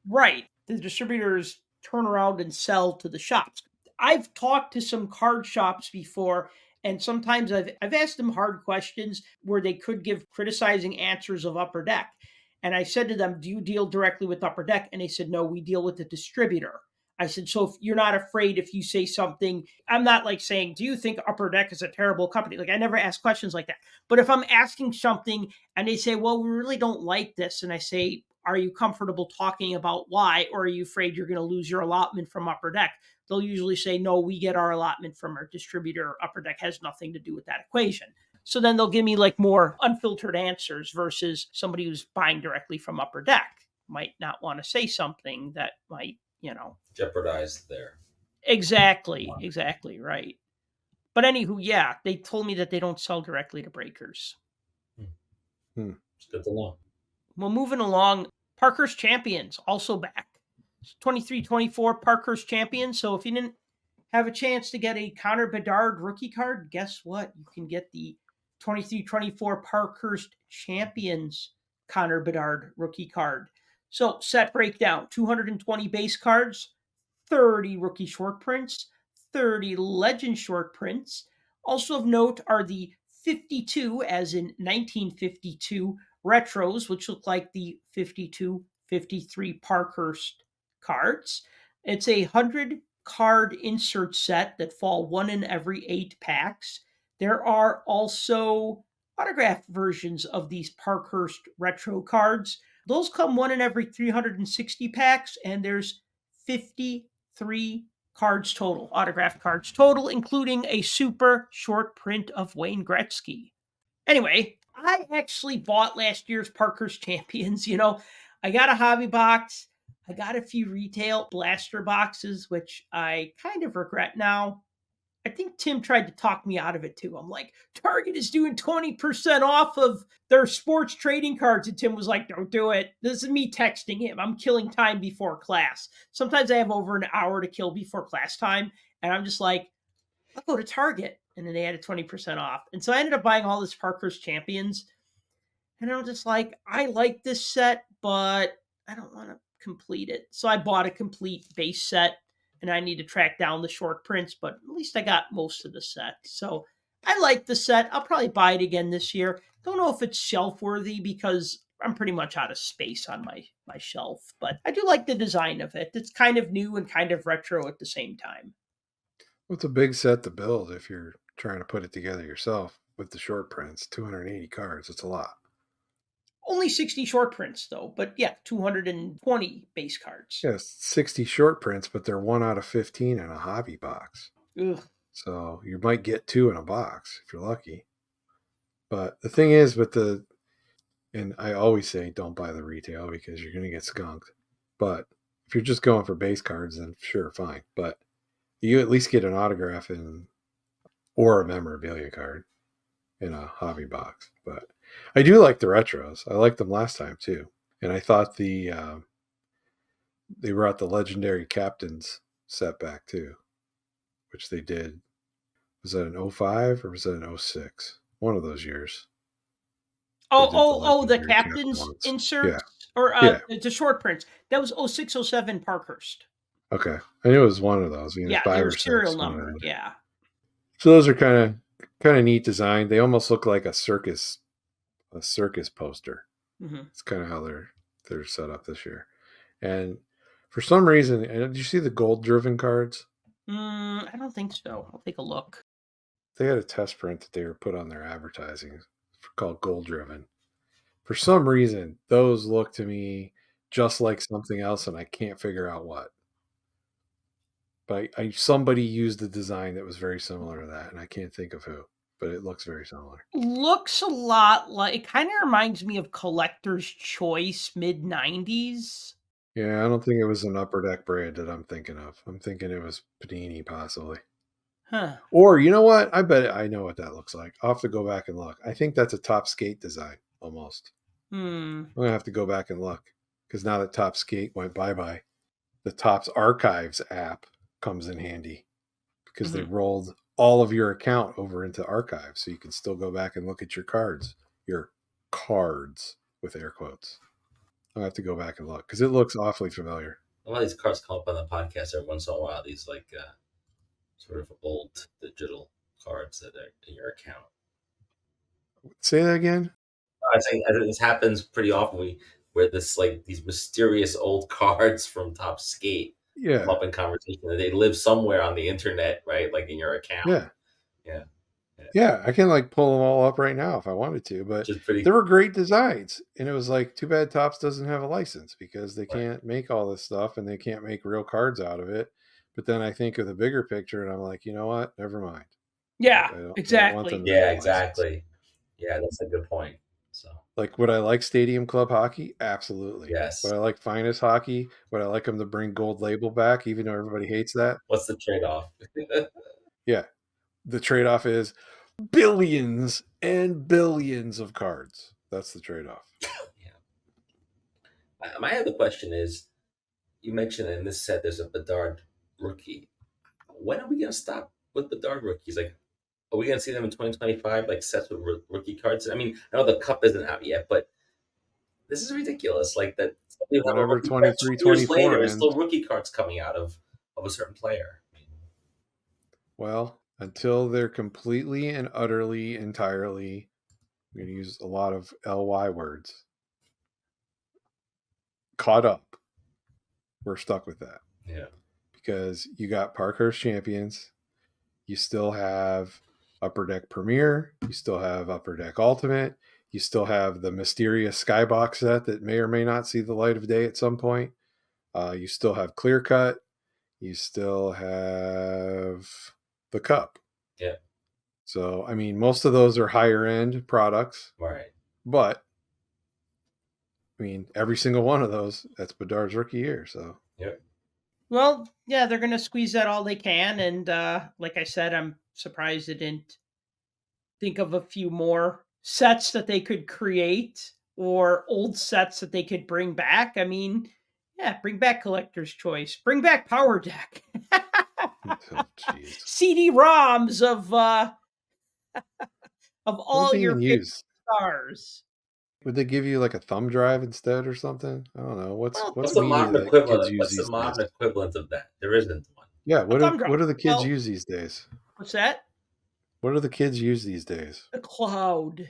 Right, the distributors turn around and sell to the shops. I've talked to some card shops before, and sometimes I've asked them hard questions where they could give criticizing answers of Upper Deck. And I said to them, "Do you deal directly with Upper Deck?" And they said, "No, we deal with the distributor." I said, "So if you're not afraid if you say something, I'm not like saying, do you think Upper Deck is a terrible company?" Like I never ask questions like that. But if I'm asking something and they say, "Well, we really don't like this," and I say, "Are you comfortable talking about why, or are you afraid you're going to lose your allotment from Upper Deck?" They'll usually say, "No, we get our allotment from our distributor. Upper Deck has nothing to do with that equation." So then they'll give me like more unfiltered answers versus somebody who's buying directly from Upper Deck might not want to say something that might, Jeopardized there. Exactly, right. But anywho, yeah, they told me that they don't sell directly to breakers. It's good to know. Well, moving along, Parkhurst Champions also back. 23-24 Parkhurst Champions. So if you didn't have a chance to get a Connor Bedard rookie card, guess what? You can get the 23-24 Parkhurst Champions Connor Bedard rookie card. So set breakdown, 220 base cards, 30 rookie short prints, 30 legend short prints. Also of note are the 52, as in 1952, retros, which look like the 52-53 Parkhurst cards. It's a 100 card insert set that fall one in every 8 packs. There are also autographed versions of these Parkhurst retro cards. Those come one in every 360 packs, and there's 53 cards total, autographed cards total, including a super short print of Wayne Gretzky. Anyway, I actually bought last year's Parkhurst Champions. I got a hobby box. I got a few retail blaster boxes, which I kind of regret now. I think Tim tried to talk me out of it too. I'm like, Target is doing 20% off of their sports trading cards. And Tim was like, don't do it. This is me texting him. I'm killing time before class. Sometimes I have over an hour to kill before class time. And I'm just like, I'll go to Target. And then they added 20% off. And so I ended up buying all this Parkhurst Champions. And I'm just like, I like this set, but I don't want to complete it. So I bought a complete base set, and I need to track down the short prints, but at least I got most of the set. So I like the set. I'll probably buy it again this year. Don't know if it's shelf worthy because I'm pretty much out of space on my shelf, but I do like the design of it. It's kind of new and kind of retro at the same time. Well, it's a big set to build if you're trying to put it together yourself with the short prints. 280 cards. It's a lot. Only 60 short prints though, but yeah, 220 base cards. Yes, 60 short prints, but they're 1 out of 15 in a hobby box. Ugh. So you might get 2 in a box if you're lucky. But the thing is and I always say don't buy the retail because you're going to get skunked. But if you're just going for base cards, then sure, fine. But you at least get an autograph or a memorabilia card in a hobby box. But I do like the retros. I liked them last time too. And I thought they brought the legendary captains set back too, which they did. Was that an 05 or was that an 06? One of those years. The captain's inserts? Yeah. Or Yeah. it's a short prints. That was 06, 07 Parkhurst. Okay. I knew it was one of those. Yeah, 5 they or were 6. serial numbered. Yeah. So those are kind of neat design. They almost look like a circus poster. Mm-hmm. It's kind of how they're set up this year. And for some reason, did you see the gold driven cards? I don't think so. I'll take a look. They had a test print that they were put on their advertising called gold driven. For some reason, those look to me just like something else, and I can't figure out what. But somebody used a design that was very similar to that, and I can't think of who, but it looks very similar. Looks a lot like, it kind of reminds me of Collector's Choice mid-90s. Yeah, I don't think it was an Upper Deck brand that I'm thinking of. I'm thinking it was Panini, possibly. Huh. Or, you know what? I bet I know what that looks like. I'll have to go back and look. I think that's a Top Skate design, almost. Hmm. I'm going to have to go back and look because now that Top Skate went bye-bye, the Topps Archives app comes in handy because they rolled all of your account over into Archives, so you can still go back and look at your cards with air quotes. I'll have to go back and look because it looks awfully familiar. A lot of these cards come up on the podcast every once in a while. These like sort of old digital cards that are in your account. Say that again. I think this happens pretty often. Where this like these mysterious old cards from Top Skate come up in conversation. They live somewhere on the internet, right? Like in your account. Yeah, I can like pull them all up right now if I wanted to, but there were great designs. And it was like, too bad Topps doesn't have a license because they can't make all this stuff and they can't make real cards out of it. But then I think of the bigger picture and I'm like, you know what? Never mind. Yeah, exactly. Yeah, exactly. Yeah, that's a good point. So, like, would I like Stadium Club hockey? Absolutely. Yes. Would I like Finest hockey? Would I like them to bring Gold Label back, even though everybody hates that? What's the trade-off? Yeah. The trade-off is billions and billions of cards. That's the trade-off. Yeah. My other question is, you mentioned in this set there's a Bedard rookie. When are we going to stop with Bedard rookies? Like, are we going to see them in 2025, like sets with rookie cards? I mean, I know the cup isn't out yet, but this is ridiculous. Like that, whenever 23, 24 years later, there's still rookie cards coming out of a certain player. Well, until they're completely and utterly, entirely, I'm going to use a lot of LY words, caught up, we're stuck with that. Yeah. Because you got Parkhurst Champions, you still have Upper Deck Premier, you still have Upper Deck Ultimate, you still have the mysterious Skybox set that may or may not see the light of day at some point. You still have Clear Cut, you still have the Cup. Yeah. So, I mean, most of those are higher end products. Right. But, I mean, every single one of those, that's Bedard's rookie year. So, yep. Well, yeah, they're going to squeeze that all they can. And like I said, I'm surprised they didn't think of a few more sets that they could create or old sets that they could bring back. I mean, yeah, bring back Collector's Choice. Bring back Power Deck. CD-ROMs of all your favorite stars. Would they give you like a thumb drive instead or something? I don't know. What's the modern equivalent? What's the modern equivalent of that? There isn't one. Yeah, what do the kids use these days? What's that? What do the kids use these days? The cloud.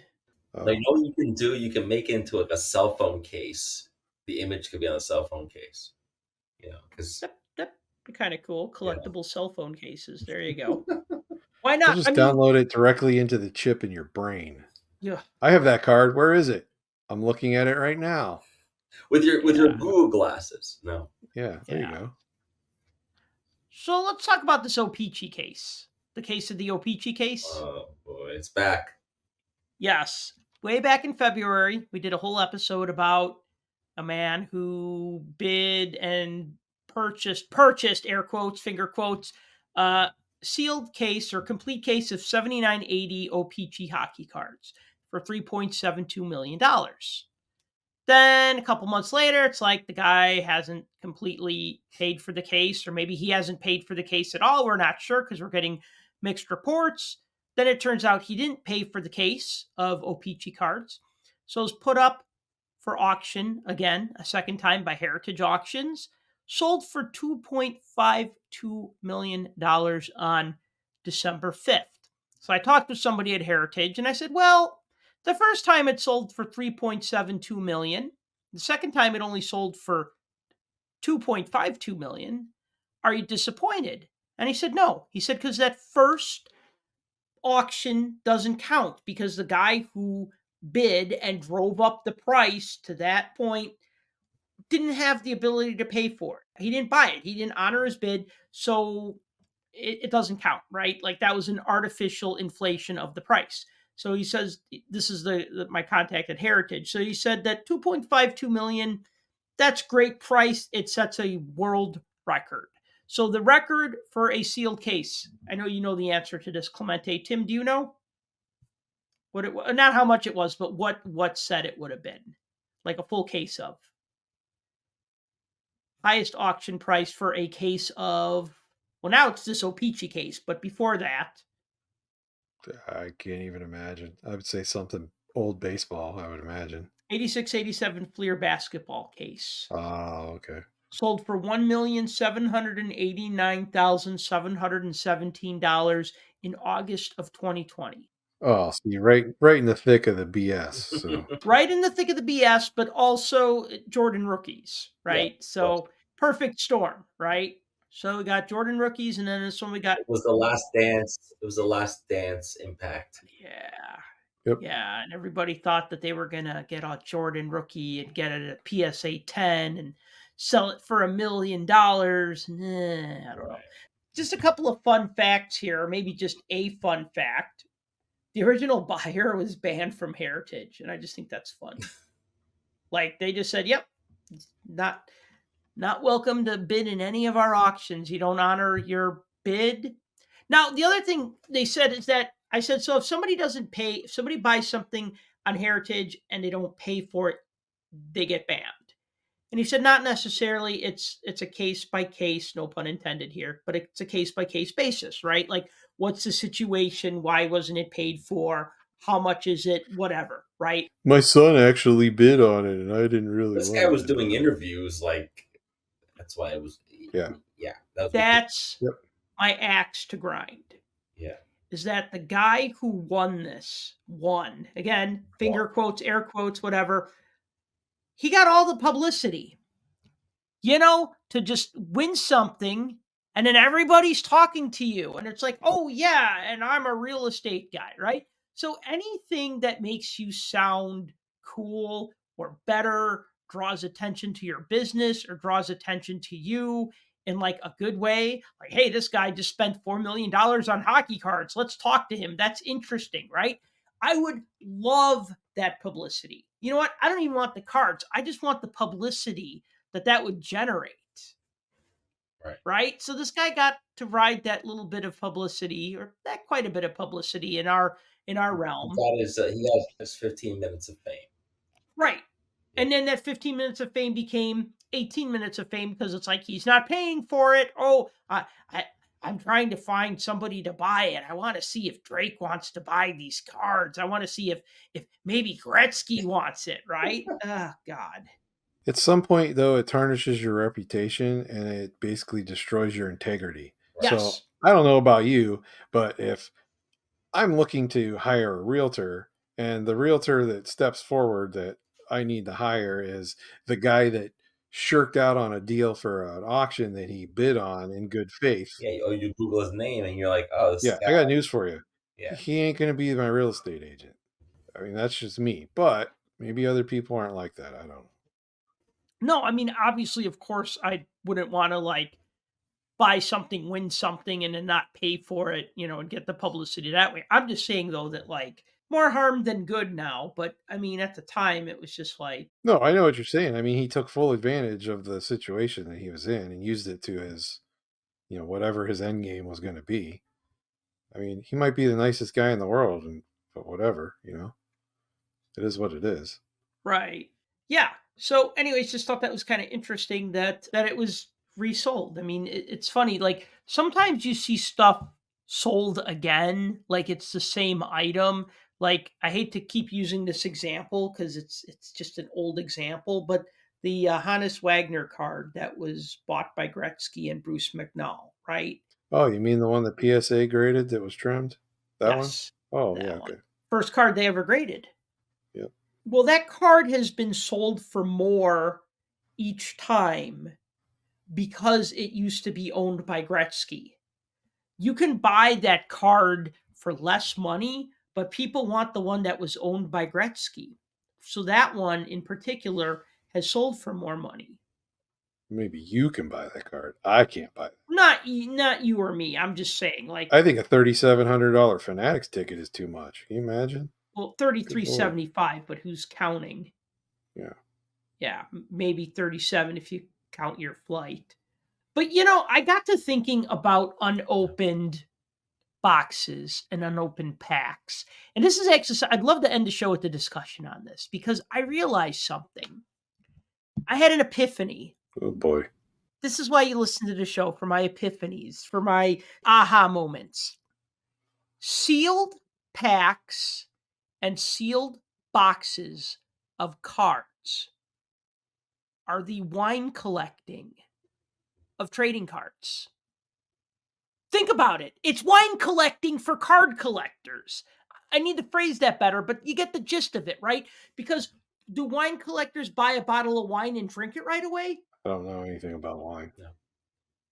Oh. Like, you know what you can do? You can make it into like a cell phone case. The image could be on a cell phone case. You know, because that'd be kind of cool. Collectible cell phone cases. There you go. Why not? Just download it directly into the chip in your brain. Yeah. I have that card. Where is it? I'm looking at it right now. With your Google glasses. No. Yeah, there you go. So let's talk about this O-Pee-Chee case. The case of the O-Pee-Chee case. Oh boy, it's back. Yes. Way back in February, we did a whole episode about a man who bid and purchased air quotes, finger quotes, sealed case or complete case of 7980 O-Pee-Chee hockey cards for $3.72 million. Then a couple months later, it's like the guy hasn't completely paid for the case, or maybe he hasn't paid for the case at all. We're not sure because we're getting mixed reports. Then it turns out he didn't pay for the case of O-Pee-Chee cards. So it was put up for auction again, a second time by Heritage Auctions, sold for $2.52 million on December 5th. So I talked to somebody at Heritage and I said, well, the first time it sold for $3.72 million. The second time it only sold for $2.52 million. Are you disappointed? And he said, no. He said, because that first auction doesn't count because the guy who bid and drove up the price to that point didn't have the ability to pay for it. He didn't buy it. He didn't honor his bid. So it doesn't count, right? Like that was an artificial inflation of the price. So he says, this is my contact at Heritage. So he said that $2.52 million, that's great price. It sets a world record. So the record for a sealed case, I know you know the answer to this, Clemente. Tim, do you know what it was? Not how much it was, but what set it would have been. like a full case of. Highest auction price for a case of, well, now it's this O-Pee-Chee case, but before that, I can't even imagine. I would say something old baseball, I would imagine. 86-87 Fleer basketball case. Oh, okay. Sold for $1,789,717 in August of 2020. Oh, so you're right in the thick of the BS. So Right in the thick of the BS, but also Jordan rookies, right? Yeah, so perfect storm, right? So we got Jordan rookies, and then this one we got it was the last dance. It was the last dance impact. Yep. Yeah, and everybody thought that they were gonna get a Jordan rookie and get it at PSA 10 and sell it for $1 million. I don't know. Just a couple of fun facts here, or maybe just a fun fact. The original buyer was banned from Heritage, and I just think that's fun. Like they just said, "Yep, not welcome to bid in any of our auctions. You don't honor your bid." Now, the other thing they said is that I said, so if somebody doesn't pay, if somebody buys something on Heritage and they don't pay for it, they get banned. And he said, not necessarily. It's a case by case, no pun intended here, but it's a case by case basis, right? Like, what's the situation? Why wasn't it paid for? How much is it? Whatever, right? my son actually bid on it, and I didn't really. This guy was doing interviews, like that's why it was. Yeah. That's Yep. my axe to grind. Yeah. Is that the guy who won again, finger quotes, air quotes, whatever. He got all the publicity, to just win something. And then everybody's talking to you. And it's like, oh, yeah, and I'm a real estate guy, right? So anything that makes you sound cool or better draws attention to your business or draws attention to you in like a good way. Like, hey, this guy just spent $4 million on hockey cards. Let's talk to him. That's interesting, right? I would love that publicity. You know what? I don't even want the cards. I just want the publicity that would generate. Right. So this guy got to ride that little bit of publicity, or that quite a bit of publicity in our realm. He got his 15 minutes of fame. Right. And then that 15 minutes of fame became 18 minutes of fame because it's like he's not paying for it. Oh, I'm trying to find somebody to buy it. I want to see if Drake wants to buy these cards. I want to see if maybe Gretzky wants it, right? Oh, God. At some point, though, it tarnishes your reputation and it basically destroys your integrity. Yes. So I don't know about you, but if I'm looking to hire a realtor and the realtor that steps forward that I need to hire is the guy that shirked out on a deal for an auction that he bid on in good faith. Yeah, or you Google his name and you're like, oh, this guy. I got news for you. Yeah. He ain't going to be my real estate agent. I mean, that's just me. But maybe other people aren't like that. I don't know. No, I mean, obviously, of course, I wouldn't want to like buy something, win something, and then not pay for it, and get the publicity that way. I'm just saying, though, that like more harm than good now. But I mean, at the time, it was just like. No, I know what you're saying. I mean, he took full advantage of the situation that he was in and used it to his, whatever his end game was going to be. I mean, he might be the nicest guy in the world, but whatever, it is what it is. Right. Yeah. So anyways, just thought that was kind of interesting that it was resold. I mean, it's funny. Like sometimes you see stuff sold again, like it's the same item. Like I hate to keep using this example because it's just an old example, but the Hannes Wagner card that was bought by Gretzky and Bruce McNall, right? Oh, you mean the one that PSA graded that was trimmed? That Yes, one? Oh, that yeah, one. okay. First card they ever graded. Yep. Well, that card has been sold for more each time because it used to be owned by Gretzky. You can buy that card for less money, but people want the one that was owned by Gretzky. So that one in particular has sold for more money. Maybe you can buy that card. I can't buy it. Not you or me. I'm just saying, like I think a $3,700 Fanatics ticket is too much. Can you imagine? Well, $33.75, but who's counting? Yeah. Yeah, maybe 37 if you count your flight. But I got to thinking about unopened boxes and unopened packs. And this is actually, I'd love to end the show with a discussion on this because I realized something. I had an epiphany. Oh boy. This is why you listen to the show, for my epiphanies, for my aha moments. Sealed packs and sealed boxes of cards are the wine collecting of trading cards. Think about it. It's wine collecting for card collectors. I need to phrase that better, but you get the gist of it, right? Because do wine collectors buy a bottle of wine and drink it right away? I don't know anything about wine.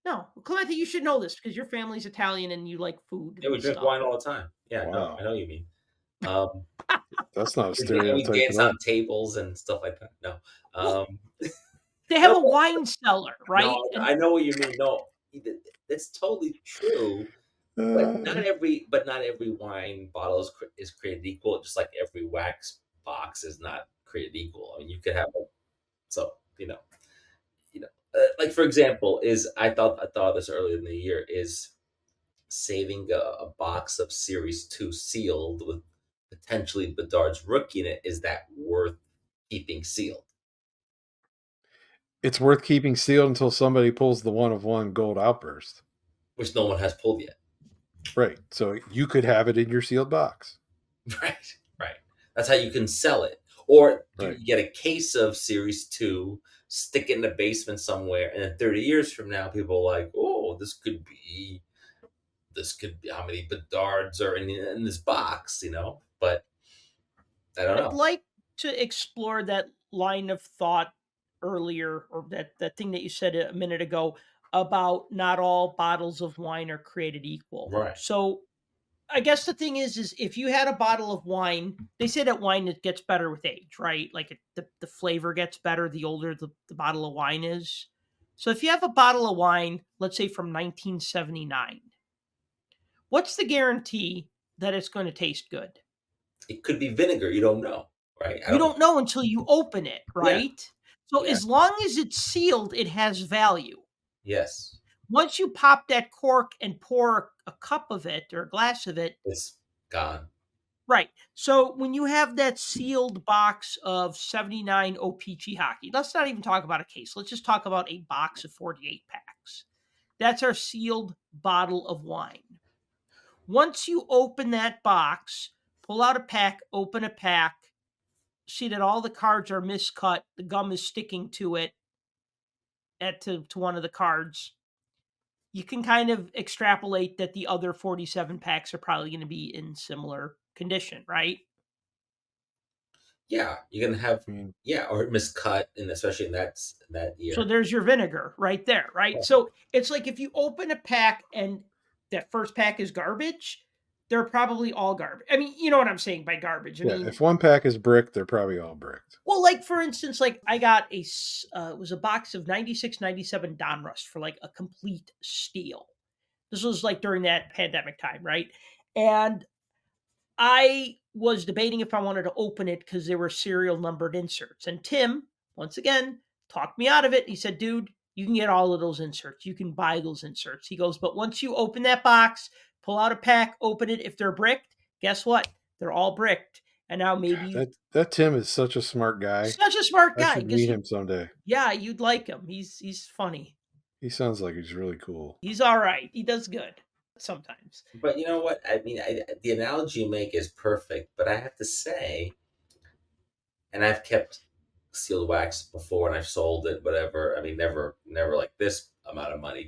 No. Clemente, you should know this because your family's Italian and you like food. Yeah, we and drink stuff. wine all the time. Yeah, no, Wow. I know what you mean. That's not a We stereotype dance at all. on tables and stuff like that. No. They have No, a wine cellar, right? No, And I know what you mean. No, that's totally true. But not every wine bottle is created equal. Just like every wax box is not created equal. I mean, you could have like for example, I thought of this earlier in the year is saving a box of Series 2 sealed with potentially Bedard's rookie in it. Is that worth keeping sealed? It's worth keeping sealed until somebody pulls the 1 of 1 gold outburst. Which no one has pulled yet. Right. So you could have it in your sealed box. Right. That's how you can sell it. Or you Right. get a case of Series 2, stick it in the basement somewhere, and then 30 years from now, people are like, oh, this could be how many Bedards are in this box, But I don't know. I'd like to explore that line of thought earlier, or that thing that you said a minute ago about not all bottles of wine are created equal. Right. So I guess the thing is if you had a bottle of wine, they say that wine it gets better with age, right? Like the flavor gets better the older the bottle of wine is. So if you have a bottle of wine, let's say from 1979, what's the guarantee that it's going to taste good? It could be vinegar. You don't know, right? You don't know until you open it, Yeah. right? So Yeah. as long as it's sealed, it has value. Yes. Once you pop that cork and pour a cup of it or a glass of it, It's gone. right. So when you have that sealed box of 79 O-Pee-Chee Hockey, let's not even talk about a case. Let's just talk about a box of 48 packs. That's our sealed bottle of wine. Once you open that box, pull out a pack, open a pack, see that all the cards are miscut, the gum is sticking to it, to one of the cards, you can kind of extrapolate that the other 47 packs are probably going to be in similar condition, right? Yeah, you're gonna have I mean, or miscut, and especially in that year. So there's your vinegar right there, right? Yeah. So it's like if you open a pack and that first pack is garbage, they're probably all garbage. I mean, you know what I'm saying by garbage. I yeah, mean, if one pack is bricked, they're probably all bricked. well, like for instance, like I got it was a box of 96, 97 Donruss for like a complete steal. This was like during that pandemic time, right? And I was debating if I wanted to open it because there were serial numbered inserts. And Tim, once again, talked me out of it. He said, dude, you can get all of those inserts. You can buy those inserts. He goes, but once you open that box, pull out a pack, open it. If they're bricked, guess what? They're all bricked. And now maybe That Tim is such a smart guy. such a smart I guy. should meet him someday. Yeah, you'd like him. He's funny. He sounds like he's really cool. He's all right. He does good sometimes. But you know what? I mean, the analogy you make is perfect, but I have to say, and I've kept sealed wax before and I've sold it, whatever. I mean, never like this amount of money,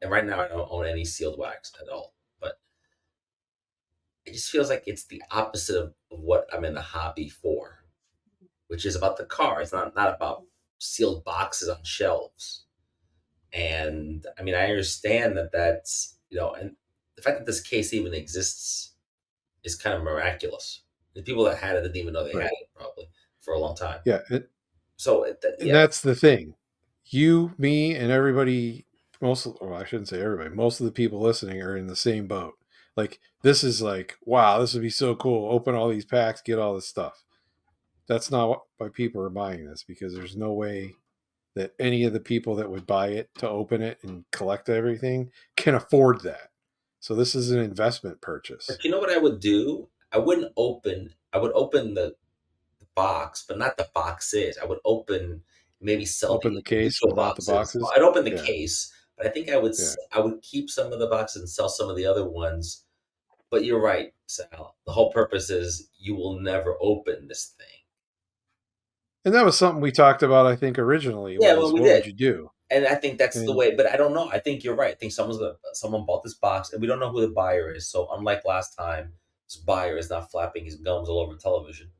and right now I don't own any sealed wax at all. But it just feels like it's the opposite of what I'm in the hobby for, which is about the car. It's not about sealed boxes on shelves. And I mean, I understand that's, and the fact that this case even exists is kind of miraculous. The people that had it didn't even know they had it probably for a long time. Yeah. So And that's the thing. You, me, and everybody, I shouldn't say everybody, most of the people listening are in the same boat. Like, this is like, wow, this would be so cool. Open all these packs, get all this stuff. That's not why people are buying this, because there's no way that any of the people that would buy it to open it and collect everything can afford that. So this is an investment purchase. But you know what I would do? I would open the box, but not the boxes. I would maybe sell Open the the case, individual but not the boxes. boxes. I'd open the Yeah. case, but I think Yeah. I would keep some of the boxes and sell some of the other ones. But you're right, Sal. The whole purpose is you will never open this thing. And that was something we talked about, I think, originally. Yeah, Was well, we what did. would you do? And I think that's the And way, but I don't know. I think you're right. I think someone bought this box and we don't know who the buyer is. So unlike last time, this buyer is not flapping his gums all over television.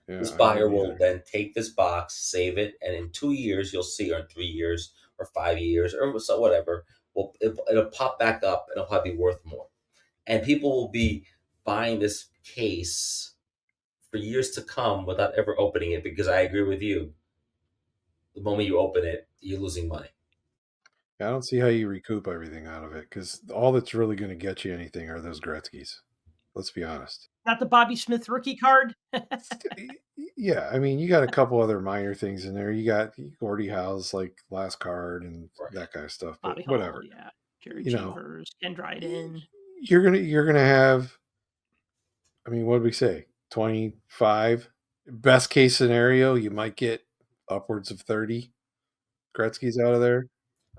yeah, This I buyer don't will either. then take this box, save it, and in 2 years you'll see, or in 3 years, or 5 years, or so whatever, it'll pop back up and it'll probably be worth more. And people will be buying this case for years to come without ever opening it because I agree with you. The moment you open it, you're losing money. I don't see how you recoup everything out of it, because all that's really going to get you anything are those Gretzky's. Let's be honest. Not the Bobby Smith rookie card. Yeah, I mean, you got a couple other minor things in there. You got Gordie Howe's like last card and Right. that kind of stuff, but Bobby Hall, whatever. yeah. Jerry You know, Cheevers, Ken Dryden. you're gonna have. I mean, what did we say? 25. Best case scenario, you might get upwards of 30 Gretzky's out of there.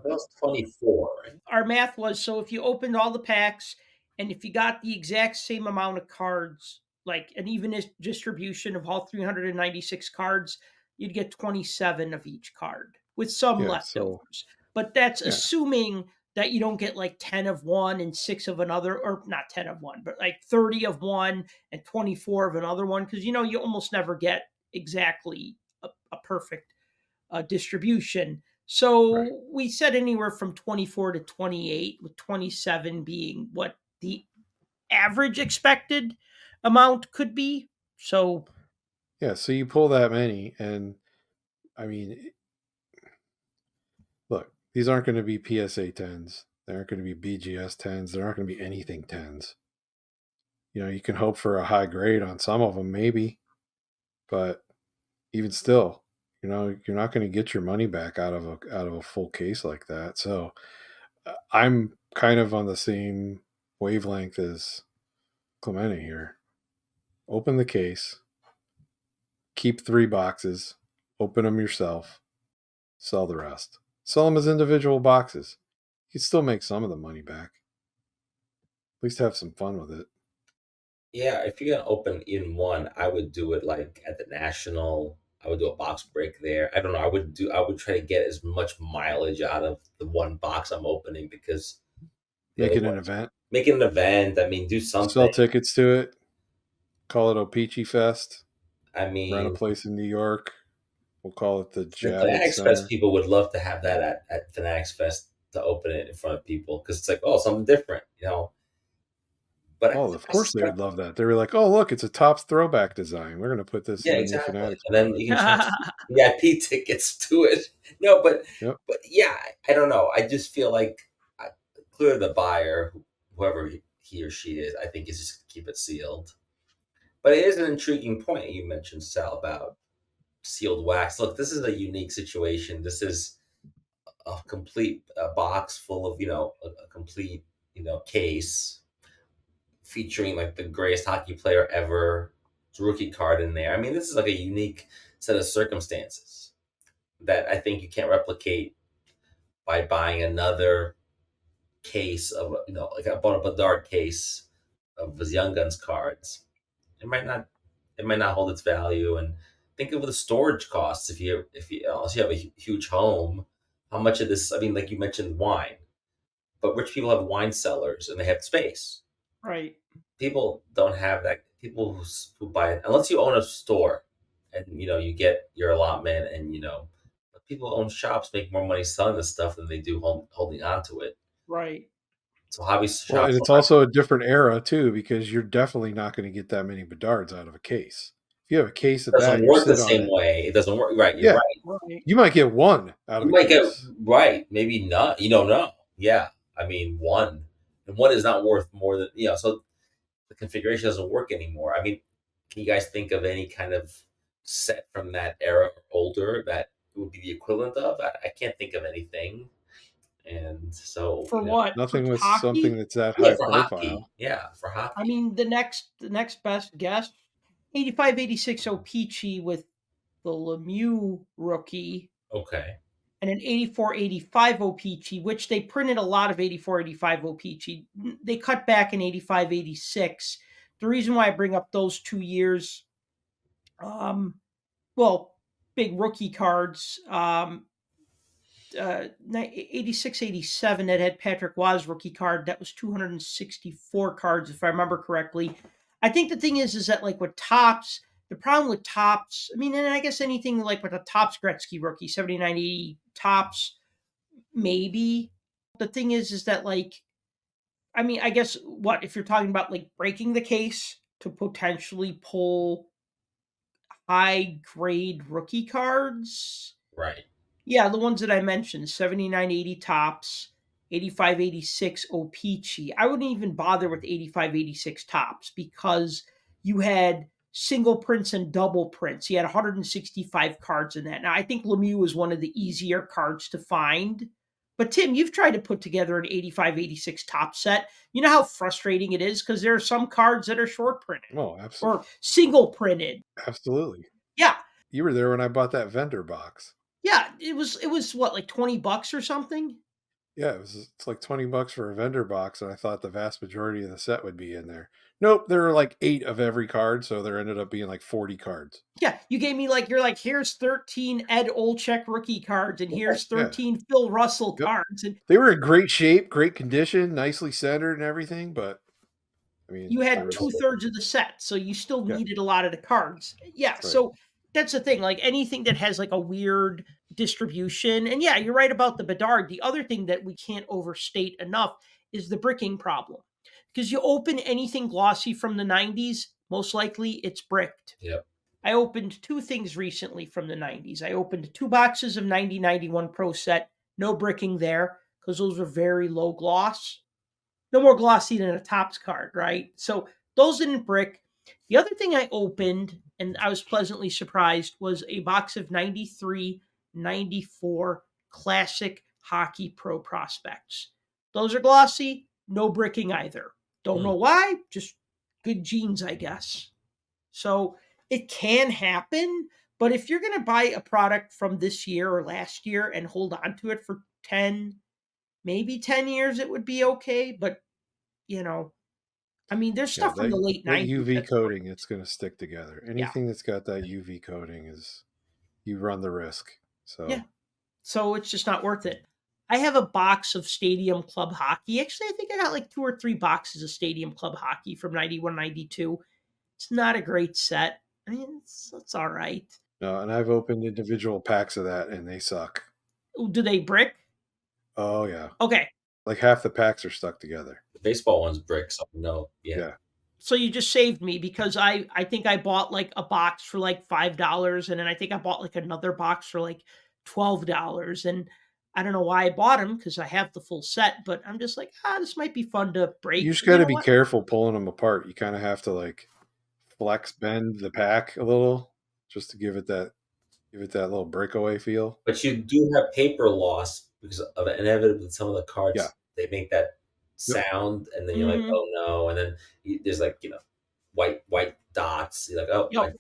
That was 24, right? Our math was, so if you opened all the packs and if you got the exact same amount of cards, like an even distribution of all 396 cards, you'd get 27 of each card with some Yeah, leftovers. But that's yeah. assuming that you don't get like 10 of one and 6 of another, or not 10 of one, but like 30 of one and 24 of another one. Because, you almost never get exactly a perfect distribution. So Right. we said anywhere from 24 to 28, with 27 being what the average expected amount could be. So Yeah, so you pull that many, and I mean, look, these aren't going to be PSA 10s. They aren't going to be BGS 10s. There aren't going to be anything 10s. You can hope for a high grade on some of them, maybe, but even still, you're not going to get your money back out of a full case like that. So I'm kind of on the same wavelength as Clemente here. Open the case, keep 3 boxes, open them yourself, sell the rest. Sell them as individual boxes. You can still make some of the money back. At least have some fun with it. Yeah, if you're gonna open in one, I would do it like at the National. I would do a box break there. I don't know. I would try to get as much mileage out of the one box I'm opening because the Make other it an ones- event. Make it an event. I mean, do something. Sell tickets to it. Call it O-Pee-Chee Fest. I Rent a mean, place in New York. We'll call it the the Javits Fanatics Center. Fest people would love to have that at Fanatics Fest to open it in front of people because it's like, oh, something different, But Oh, of course they would love that. They were like, "Oh, look, it's a Topps throwback design. We're going to put this Yeah, in the exactly. new Fanatics." And then you can charge VIP tickets to it. No, but Yep. but yeah, I don't know. I just feel like clearly the buyer, whoever he or she is, I think is just going to keep it sealed. But it is an intriguing point you mentioned, Sal, about sealed wax. Look, this is a unique situation. This is a complete box full of, a complete, case featuring like the greatest hockey player ever. It's a rookie card in there. I mean, this is like a unique set of circumstances that I think you can't replicate by buying another case of, like I bought a Bedard case of his Young Guns cards. It might not hold its value. And think of the storage costs unless you have a huge home, how much of this, I mean, like you mentioned wine, but rich people have wine cellars and they have space. right. People don't have that. People who buy it, unless you own a store and, you get your allotment and, people who own shops make more money selling this stuff than they do holding on to it. Right. So hobby shops. Well, and it's also a different era too, because you're definitely not going to get that many Bedards out of a case. If you have a case of It that, doesn't you work the sit on same it. way. It doesn't work. Right. You're Yeah. right. Right. You might get one out of You a might get case. right, maybe not. You don't know. Yeah, I mean, one and one is not worth more than So the configuration doesn't work anymore. I mean, can you guys think of any kind of set from that era or older that would be the equivalent of? I can't think of anything. And so, For what? Nothing For with something hockey? that's that yeah, high for hockey. profile. Yeah, for I hockey. mean, the next best guess, 85, 86 O-Pee-Chee with the Lemieux rookie, Okay. and an 84, 85 O-Pee-Chee, which they printed a lot of 84, 85 O-Pee-Chee. They cut back in 85, 86. The reason why I bring up those 2 years, um, well, big rookie cards. 86, 87 that had Patrick Waugh's rookie card. That was 264 cards, if I remember correctly. I think the thing is that like with Tops, the problem with Tops, I mean, and I guess anything like with a Tops Gretzky rookie, 79, 80 Tops, maybe. The thing is that like, I mean, I guess what if you're talking about like breaking the case to potentially pull high grade rookie cards? Right. Yeah, the ones that I mentioned, 79, 80 Tops, 85, 86 O-Pee-Chee. I wouldn't even bother with 85, 86 Tops because you had single prints and double prints. You had 165 cards in that. Now, I think Lemieux was one of the easier cards to find. But Tim, you've tried to put together an 85, 86 top set. You know how frustrating it is because there are some cards that are short printed Oh, absolutely. or single printed. Absolutely. Yeah. You were there when I bought that vendor box. Yeah, it was what, like $20 or something? Yeah, it's like $20 for a vendor box, and I thought the vast majority of the set would be in there. Nope, there are like 8 of every card, so there ended up being like 40 cards. Yeah, you gave me like you're like, here's 13 Ed Olczyk rookie cards, and here's Yeah. 13 Phil Russell Yep. cards, and They were in great shape, great condition, nicely centered and everything, but I mean, you there had was 2/3 of the set, so you still yeah, needed a lot of the cards. Yeah, right. so that's the thing. Like anything that has like a weird distribution, and yeah, you're right about the Bedard. The other thing that we can't overstate enough is the bricking problem, because you open anything glossy from the '90s, most likely it's bricked. Yep. I opened two things recently from the '90s. I opened 2 boxes of 90-91 Pro Set, no bricking there because those were very low gloss. No more glossy than a Topps card, right? So those didn't brick. The other thing I opened, and I was pleasantly surprised, was a box of 93, 94 classic hockey pro prospects. Those are glossy, no bricking either. Don't know why, just good genes, I guess. So it can happen, but if you're going to buy a product from this year or last year and hold on to it for 10, maybe 10 years, it would be okay. But, you know, I mean, there's Yeah, stuff from the late that 90s. UV That's, coating, it's going to stick together. yeah. Anything that's got that UV coating is you run the risk. Yeah. So, So it's just not worth it. I have a box of Stadium Club Hockey. Actually, I think I got like 2 or 3 boxes of Stadium Club Hockey from 91, 92. It's not a great set. I mean, it's all right. no, and I've opened individual packs of that and they suck. Do they brick? Oh yeah. Okay. Like half the packs are stuck together. The baseball one's bricks. So no. Yeah. Yeah. So you just saved me because I think I bought like a box for like $5, and then I think I bought like another box for like $12, and I don't know why I bought them because I have the full set, but I'm just like, this might be fun to break. You just You got to know be what? careful pulling them apart. You kind of have to like flex bend the pack a little just to give it that little breakaway feel. But you do have paper loss because of inevitably some of the cards Yeah. they make that Yep. sound, and then you're like, Mhm. oh no, and then there's like white dots. You're like, oh, Yep.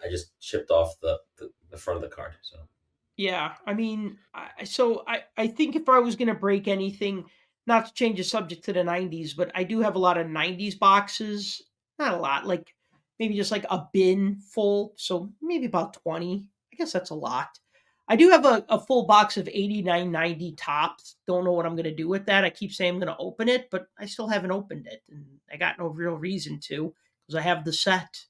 I just chipped off the front of the card. So Yeah, I mean, I think if I was going to break anything, not to change the subject to the '90s, but I do have a lot of '90s boxes. Not a lot, like maybe just like a bin full, so maybe about 20. I guess that's a lot. I do have a full box of 89, 90 Tops. Don't know what I'm going to do with that. I keep saying I'm going to open it, but I still haven't opened it, and I got no real reason to because I have the set.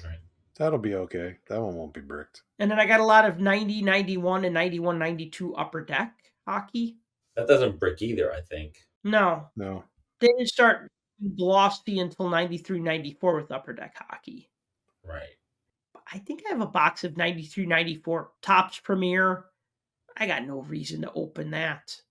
right. That'll be okay. That one won't be bricked. And then I got a lot of 90, 91, and 91, 92 Upper Deck hockey. That doesn't brick either. I think. No, No. they didn't start glossy until 93, 94 with Upper Deck hockey. Right. I think I have a box of 93, 94 Topps Premier. I got no reason to open that.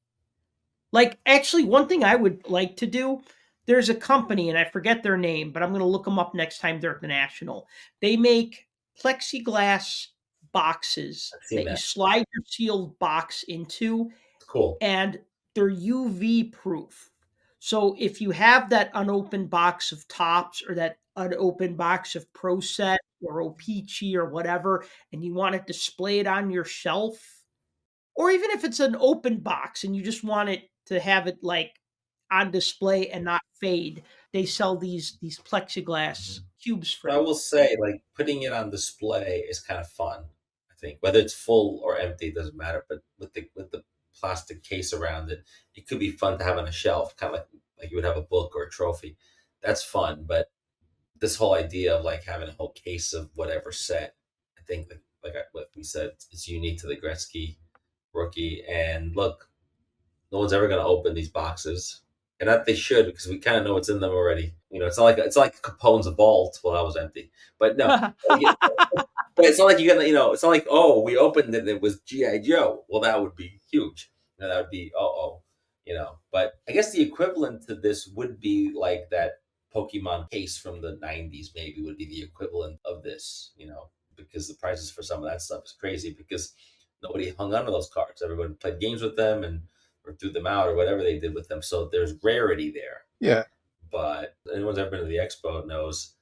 Like, actually, one thing I would like to do, there's a company, and I forget their name, but I'm going to look them up next time they're at the National. They make plexiglass boxes I've seen that you that. slide your sealed box into, Cool. and they're UV proof. So if you have that unopened box of Tops or that unopened box of Pro Set or O-Pee-Chee or whatever, and you want to display it on your shelf, or even if it's an open box and you just want it to have it like on display and not fade, they sell these plexiglass cubes for I you. will say, like, putting it on display is kind of fun. I think whether it's full or empty doesn't matter. But with the plastic case around it, it could be fun to have on a shelf, kind of like you would have a book or a trophy. That's fun. But this whole idea of like having a whole case of whatever set, I think what we said, it's unique to the Gretzky rookie. And look, no one's ever going to open these boxes, and that they should, because we kind of know what's in them already. You know, it's like Capone's vault. Well, that was empty, but no. But it's not like you're gonna, it's not like, oh, we opened it and it was G.I. Joe. Well, that would be huge. That would be But I guess the equivalent to this would be like that Pokemon case from the '90s. Maybe would be the equivalent of this. Because the prices for some of that stuff is crazy because nobody hung on to those cards. Everyone played games with them or threw them out or whatever they did with them. So there's rarity there. Yeah. But anyone's ever been to the expo knows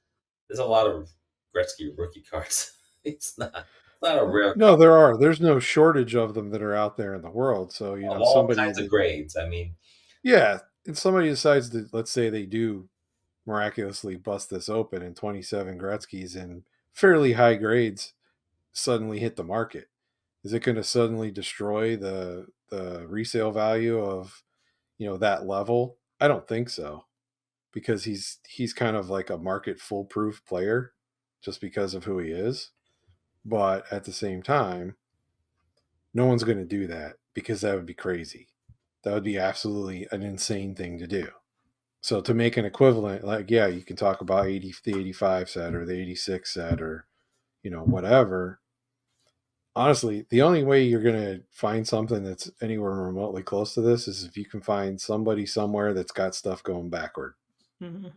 there's a lot of Gretzky rookie cards. It's not a rare. No, there are. There's no shortage of them that are out there in the world. So, of all kinds of grades. I mean, yeah, if somebody decides to, let's say they do miraculously bust this open and 27 Gretzky's in fairly high grades suddenly hit the market. Is it going to suddenly destroy the resale value of, that level? I don't think so, because he's kind of like a market foolproof player just because of who he is. But at the same time, no one's going to do that because that would be crazy. That would be absolutely an insane thing to do. So to make an equivalent, like, yeah, you can talk about the 85 set or the 86 set or, whatever. Honestly, the only way you're going to find something that's anywhere remotely close to this is if you can find somebody somewhere that's got stuff going backward. Mm-hmm.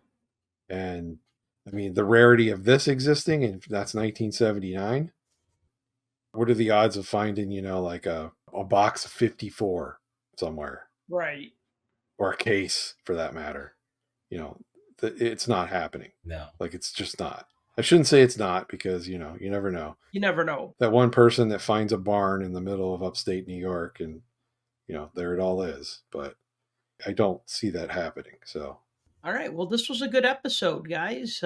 And I mean, the rarity of this existing, and that's 1979. What are the odds of finding, like a box of 54 somewhere? Right. Or a case for that matter. It's not happening. No. Like, it's just not. I shouldn't say it's not because, you never know. You never know. That one person that finds a barn in the middle of upstate New York and, there it all is. But I don't see that happening. So. All right. Well, this was a good episode, guys.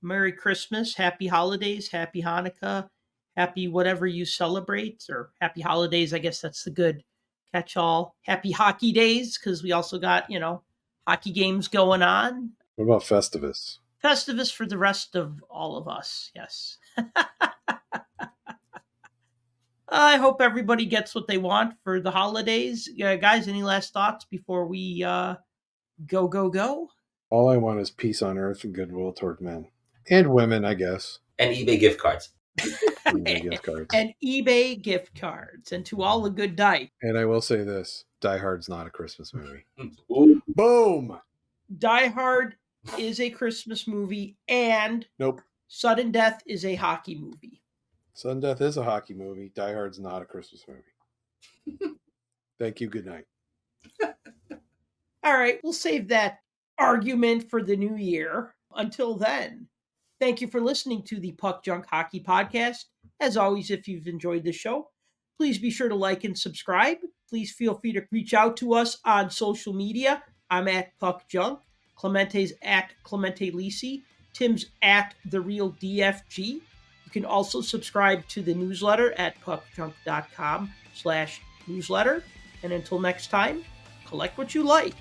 Merry Christmas, Happy Holidays, Happy Hanukkah, Happy whatever you celebrate, or Happy Holidays. I guess that's the good catch-all. Happy Hockey Days, because we also got, hockey games going on. What about Festivus? Festivus for the rest of all of us, yes. I hope everybody gets what they want for the holidays. Guys, any last thoughts before we go? All I want is peace on earth and goodwill toward men. And women, I guess. And eBay gift cards. eBay gift cards. And eBay gift cards. And to all a good night. And I will say this. Die Hard's not a Christmas movie. Ooh. Boom! Die Hard is a Christmas movie, and Nope. Sudden Death is a hockey movie. Sudden Death is a hockey movie. Die Hard's not a Christmas movie. Thank you. Good night. All right, we'll save that argument for the new year. Until then, thank you for listening to the Puck Junk Hockey Podcast. As always, if you've enjoyed the show, please be sure to like and subscribe. Please feel free to reach out to us on social media. I'm at Puck Junk. Clemente's at Clemente Lisi. Tim's at The Real DFG. You can also subscribe to the newsletter at puckjunk.com/newsletter. And until next time, collect what you like.